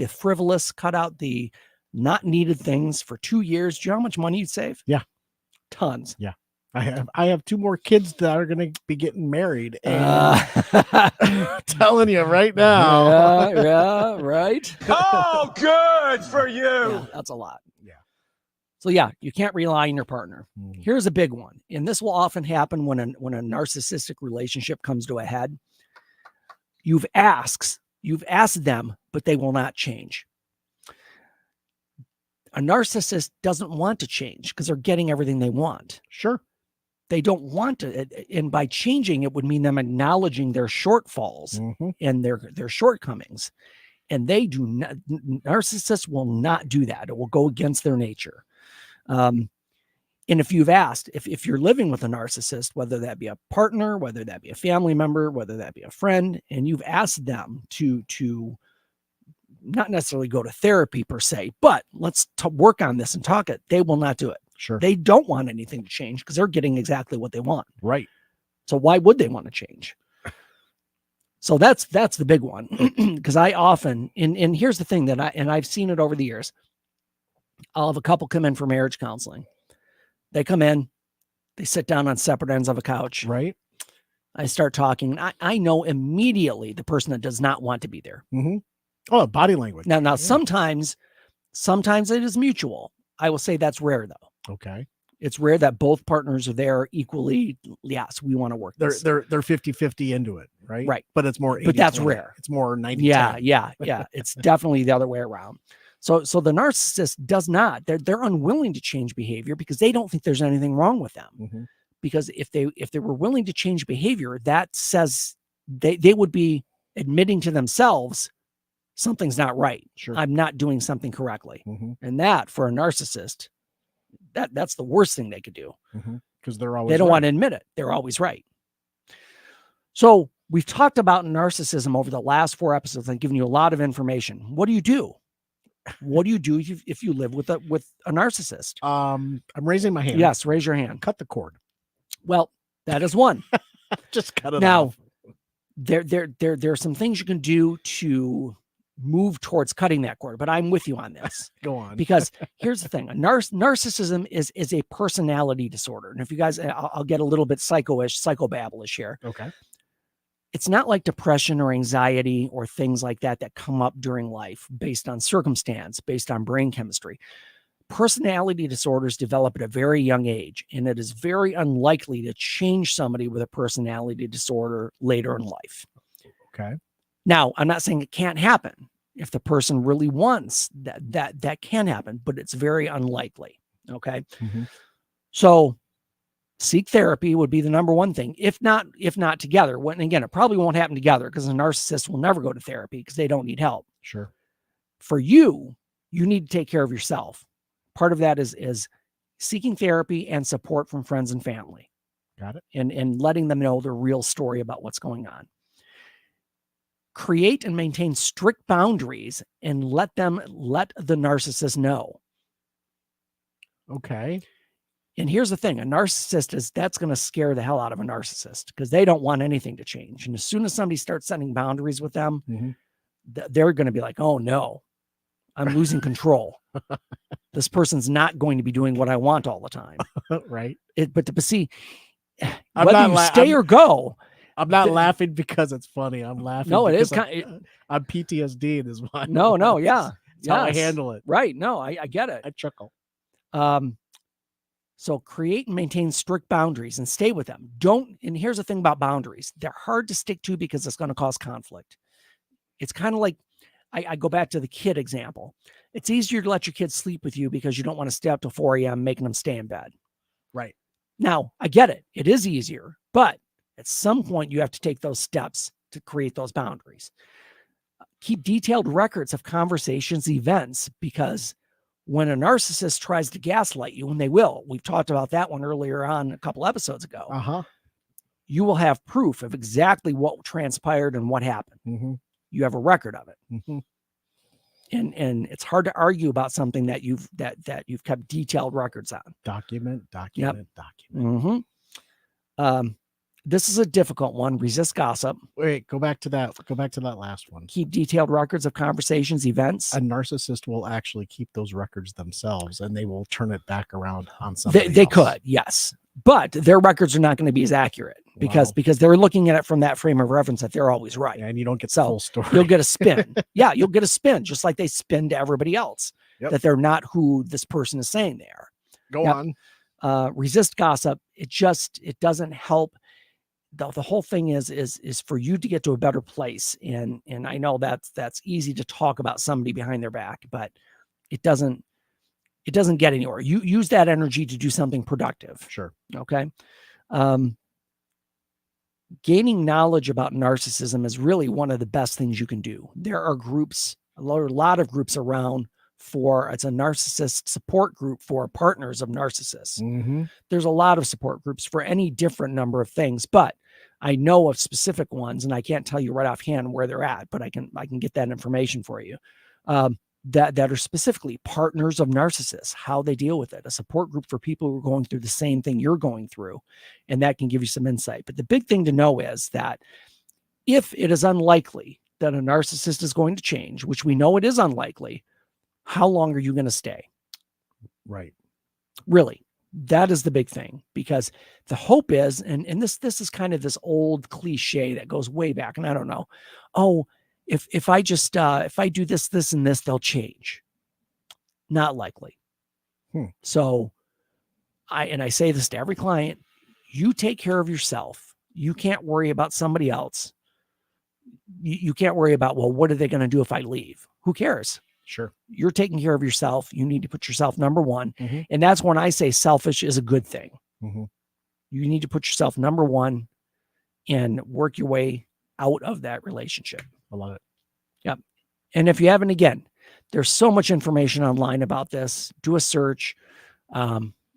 [SPEAKER 1] frivolous, cut out the not needed things for 2 years, do you know how much money you'd save?
[SPEAKER 2] Yeah.
[SPEAKER 1] Tons.
[SPEAKER 2] Yeah. I have 2 more kids that are going to be getting married. And telling you right now.
[SPEAKER 1] Yeah, right.
[SPEAKER 4] Oh, good for you.
[SPEAKER 1] Yeah, that's a lot. Yeah. So yeah, you can't rely on your partner. Here's a big one. And this will often happen when a narcissistic relationship comes to a head. You've asked them, but they will not change. A narcissist doesn't want to change because they're getting everything they want.
[SPEAKER 2] Sure.
[SPEAKER 1] They don't want to, and by changing, it would mean them acknowledging their shortfalls and their shortcomings. And they do not, narcissists will not do that. It will go against their nature. And if you've asked, if you're living with a narcissist, whether that be a partner, whether that be a family member, whether that be a friend, and you've asked them to not necessarily go to therapy per se, but let's work on this and talk it, they will not do it.
[SPEAKER 2] Sure.
[SPEAKER 1] They don't want anything to change because they're getting exactly what they want.
[SPEAKER 2] Right.
[SPEAKER 1] So why would they want to change? So that's the big one. Because I often, and here's the thing I've seen it over the years. I'll have a couple come in for marriage counseling. They come in, they sit down on separate ends of a couch.
[SPEAKER 2] Right.
[SPEAKER 1] I start talking. I know immediately the person that does not want to be there.
[SPEAKER 2] Oh, body language.
[SPEAKER 1] Now sometimes it is mutual. I will say that's rare though.
[SPEAKER 2] Okay.
[SPEAKER 1] It's rare that both partners are there equally. Yes, we want to work this.
[SPEAKER 2] They're 50-50 into it, right?
[SPEAKER 1] Right.
[SPEAKER 2] But it's more 80-20.
[SPEAKER 1] But that's rare.
[SPEAKER 2] It's more 90-10.
[SPEAKER 1] Yeah. It's definitely the other way around. So the narcissist does not. They're unwilling to change behavior because they don't think there's anything wrong with them. Because if they were willing to change behavior, that says they would be admitting to themselves something's not right.
[SPEAKER 2] Sure.
[SPEAKER 1] I'm not doing something correctly. And that for a narcissist, that's the worst thing they could do.
[SPEAKER 2] Because they don't
[SPEAKER 1] want to admit it. They're always right. So we've talked about narcissism over the last 4 episodes and given you a lot of information. What do you do? What do you do if you live with a narcissist?
[SPEAKER 2] I'm raising my hand.
[SPEAKER 1] Yes, raise your hand.
[SPEAKER 2] Cut the cord.
[SPEAKER 1] Well, That is one.
[SPEAKER 2] Just cut it
[SPEAKER 1] Now,
[SPEAKER 2] off.
[SPEAKER 1] there are some things you can do to move towards cutting that cord, but I'm with you on this.
[SPEAKER 2] Go on.
[SPEAKER 1] Because here's the thing: narcissism is a personality disorder. And if you guys, I'll get a little bit psychobabblish here.
[SPEAKER 2] Okay.
[SPEAKER 1] It's not like depression or anxiety or things like that come up during life based on circumstance, based on brain chemistry. Personality disorders develop at a very young age, and it is very unlikely to change somebody with a personality disorder later in life.
[SPEAKER 2] Okay.
[SPEAKER 1] Now, I'm not saying it can't happen. If the person really wants that can happen, but it's very unlikely. Okay.
[SPEAKER 2] Mm-hmm.
[SPEAKER 1] So seek therapy would be the number one thing. If not together. When again, it probably won't happen together because a narcissist will never go to therapy because they don't need help.
[SPEAKER 2] Sure.
[SPEAKER 1] For you need to take care of yourself. Part of that is seeking therapy and support from friends and family.
[SPEAKER 2] Got it.
[SPEAKER 1] And letting them know the real story about what's going on. Create and maintain strict boundaries and let the narcissist know.
[SPEAKER 2] Okay.
[SPEAKER 1] And here's the thing, a narcissist that's going to scare the hell out of a narcissist because they don't want anything to change. And as soon as somebody starts setting boundaries with them,
[SPEAKER 2] mm-hmm.
[SPEAKER 1] They're going to be like, oh no, I'm losing control. This person's not going to be doing what I want all the time.
[SPEAKER 2] Right.
[SPEAKER 1] But see, whether you stay or go.
[SPEAKER 2] I'm not laughing because it's funny. I'm laughing.
[SPEAKER 1] No, it is
[SPEAKER 2] I'm PTSD is why.
[SPEAKER 1] No, yeah.
[SPEAKER 2] That's how I handle it.
[SPEAKER 1] Right. No, I get it.
[SPEAKER 2] I chuckle.
[SPEAKER 1] So create and maintain strict boundaries and stay with them. And here's the thing about boundaries. They're hard to stick to because it's going to cause conflict. It's kind of like, I go back to the kid example. It's easier to let your kids sleep with you because you don't want to stay up till 4 a.m. making them stay in bed.
[SPEAKER 2] Right.
[SPEAKER 1] Now, I get it. It is easier, but at some point you have to take those steps to create those boundaries. Keep detailed records of conversations, events, because when a narcissist tries to gaslight you, and they will, we've talked about that one earlier on a couple episodes ago.
[SPEAKER 2] Uh-huh.
[SPEAKER 1] You will have proof of exactly what transpired and what happened.
[SPEAKER 2] Mm-hmm.
[SPEAKER 1] You have a record of it.
[SPEAKER 2] Mm-hmm.
[SPEAKER 1] And it's hard to argue about something that you've kept detailed records on.
[SPEAKER 2] Document.
[SPEAKER 1] Mm-hmm. This is a difficult one. Resist gossip.
[SPEAKER 2] Wait, go back to that last one.
[SPEAKER 1] Keep detailed records of conversations, events.
[SPEAKER 2] A narcissist will actually keep those records themselves, and they will turn it back around on somebody
[SPEAKER 1] They
[SPEAKER 2] else.
[SPEAKER 1] could, yes. But their records are not going to be as accurate because they're looking at it from that frame of reference that they're always right.
[SPEAKER 2] Yeah, and you don't get the full story.
[SPEAKER 1] You'll get a spin. Yeah, you'll get a spin, just like they spin to everybody else, that they're not who this person is saying they are.
[SPEAKER 2] Go on.
[SPEAKER 1] Resist gossip. It doesn't help. The whole thing is for you to get to a better place. And I know that's easy to talk about somebody behind their back, but it doesn't get anywhere. You use that energy to do something productive.
[SPEAKER 2] Sure.
[SPEAKER 1] Okay. Gaining knowledge about narcissism is really one of the best things you can do. There are groups, a lot of groups around it's a narcissist support group for partners of narcissists.
[SPEAKER 2] Mm-hmm.
[SPEAKER 1] There's a lot of support groups for any different number of things, but I know of specific ones, and I can't tell you right offhand where they're at, but I can get that information for you. That are specifically partners of narcissists, how they deal with it, a support group for people who are going through the same thing you're going through, and that can give you some insight. But the big thing to know is that if it is unlikely that a narcissist is going to change, which we know it is unlikely, how long are you going to stay?
[SPEAKER 2] Right.
[SPEAKER 1] Really, that is the big thing, because the hope is, and this is kind of this old cliche that goes way back, and I don't know, if I do this, and this, they'll change. Not likely. So I say this to every client, you take care of yourself. You can't worry about somebody else. You can't worry about, well, what are they going to do if I leave? Who cares?
[SPEAKER 2] Sure.
[SPEAKER 1] You're taking care of yourself. You need to put yourself number one.
[SPEAKER 2] Mm-hmm.
[SPEAKER 1] And that's when I say selfish is a good thing.
[SPEAKER 2] Mm-hmm.
[SPEAKER 1] You need to put yourself number one and work your way out of that relationship.
[SPEAKER 2] I love it.
[SPEAKER 1] Yep. And if you haven't, again, there's so much information online about this. Do a search.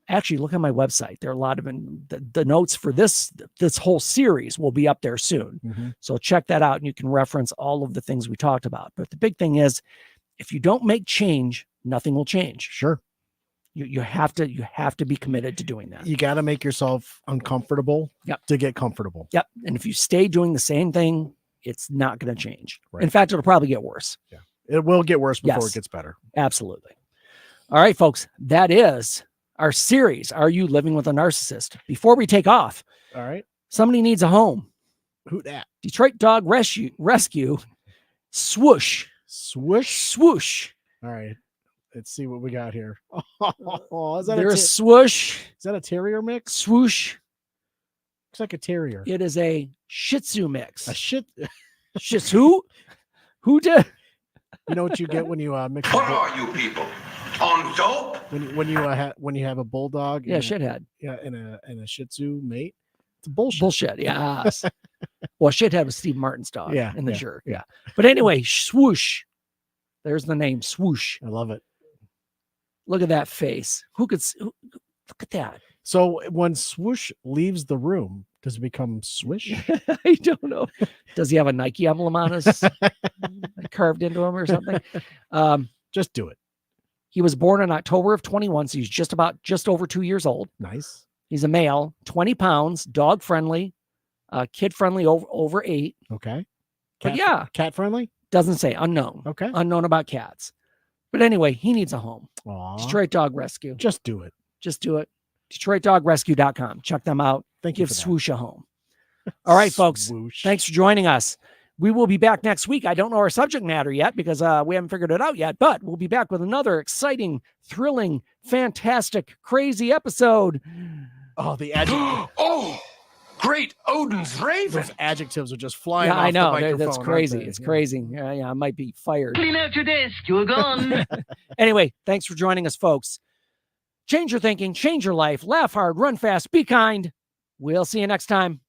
[SPEAKER 1] Actually, look on my website. There are a lot of the notes for this whole series will be up there soon.
[SPEAKER 2] Mm-hmm.
[SPEAKER 1] So check that out, and you can reference all of the things we talked about. But the big thing is, if you don't make change, nothing will change.
[SPEAKER 2] Sure.
[SPEAKER 1] You have to be committed to doing that.
[SPEAKER 2] You got to make yourself uncomfortable to get comfortable.
[SPEAKER 1] Yep. And if you stay doing the same thing, it's not going to change.
[SPEAKER 2] Right.
[SPEAKER 1] In fact, it'll probably get worse.
[SPEAKER 2] Yeah. It will get worse before
[SPEAKER 1] Yes.
[SPEAKER 2] it gets better.
[SPEAKER 1] Absolutely. All right, folks, that is our series. Are you living with a narcissist? Before we take off,
[SPEAKER 2] All right.
[SPEAKER 1] somebody needs a home.
[SPEAKER 2] Who that?
[SPEAKER 1] Detroit Dog Rescue. Swoosh.
[SPEAKER 2] Swoosh.
[SPEAKER 1] Swoosh.
[SPEAKER 2] All right. Let's see what we got here. Oh, is that
[SPEAKER 1] There's swoosh.
[SPEAKER 2] Is that a terrier mix?
[SPEAKER 1] Swoosh.
[SPEAKER 2] Looks like a terrier.
[SPEAKER 1] It is a Shih Tzu mix.
[SPEAKER 2] A shit.
[SPEAKER 1] Shih Tzu? Who did?
[SPEAKER 2] You know what you get when you mix.
[SPEAKER 6] What are you people? On dope?
[SPEAKER 2] When you have a bulldog.
[SPEAKER 1] Yeah,
[SPEAKER 2] and
[SPEAKER 1] shithead.
[SPEAKER 2] and a Shih Tzu mate. It's bullshit.
[SPEAKER 1] Bullshit. Yes. Well, shithead was Steve Martin's dog.
[SPEAKER 2] Yeah,
[SPEAKER 1] In the
[SPEAKER 2] yeah,
[SPEAKER 1] jerk.
[SPEAKER 2] yeah.
[SPEAKER 1] Yeah. But anyway, swoosh. There's the name. Swoosh.
[SPEAKER 2] I love it.
[SPEAKER 1] Look at that face. Look at that.
[SPEAKER 2] So when Swoosh leaves the room, does it become Swish?
[SPEAKER 1] I don't know. Does he have a Nike emblem on his carved into him or something?
[SPEAKER 2] Just do it.
[SPEAKER 1] He was born in October of 21, so he's just over 2 years old.
[SPEAKER 2] Nice.
[SPEAKER 1] He's a male, 20 pounds, dog friendly, kid friendly, over 8.
[SPEAKER 2] Okay.
[SPEAKER 1] But yeah,
[SPEAKER 2] Cat friendly?
[SPEAKER 1] doesn't say, unknown.
[SPEAKER 2] Okay.
[SPEAKER 1] Unknown about cats. But anyway, he needs a home.
[SPEAKER 2] Aw.
[SPEAKER 1] Detroit Dog Rescue.
[SPEAKER 2] Just do it.
[SPEAKER 1] Just do it. DetroitDogRescue.com. Check them out.
[SPEAKER 2] Thank you
[SPEAKER 1] Give
[SPEAKER 2] for that.
[SPEAKER 1] Swoosh a home. All right, folks.
[SPEAKER 2] Swoosh.
[SPEAKER 1] Thanks for joining us. We will be back next week. I don't know our subject matter yet because we haven't figured it out yet, but we'll be back with another exciting, thrilling, fantastic, crazy episode.
[SPEAKER 2] Oh, the adjective.
[SPEAKER 5] Oh, great Odin's raven.
[SPEAKER 2] Those adjectives are just flying
[SPEAKER 1] Yeah,
[SPEAKER 2] off
[SPEAKER 1] I know.
[SPEAKER 2] the microphone.
[SPEAKER 1] That's
[SPEAKER 2] aren't
[SPEAKER 1] crazy.
[SPEAKER 2] they?
[SPEAKER 1] It's
[SPEAKER 2] Yeah.
[SPEAKER 1] crazy. Yeah, I might be fired.
[SPEAKER 9] Clean out your desk. You're gone.
[SPEAKER 1] Anyway, thanks for joining us, folks. Change your thinking, change your life, laugh hard, run fast, be kind. We'll see you next time.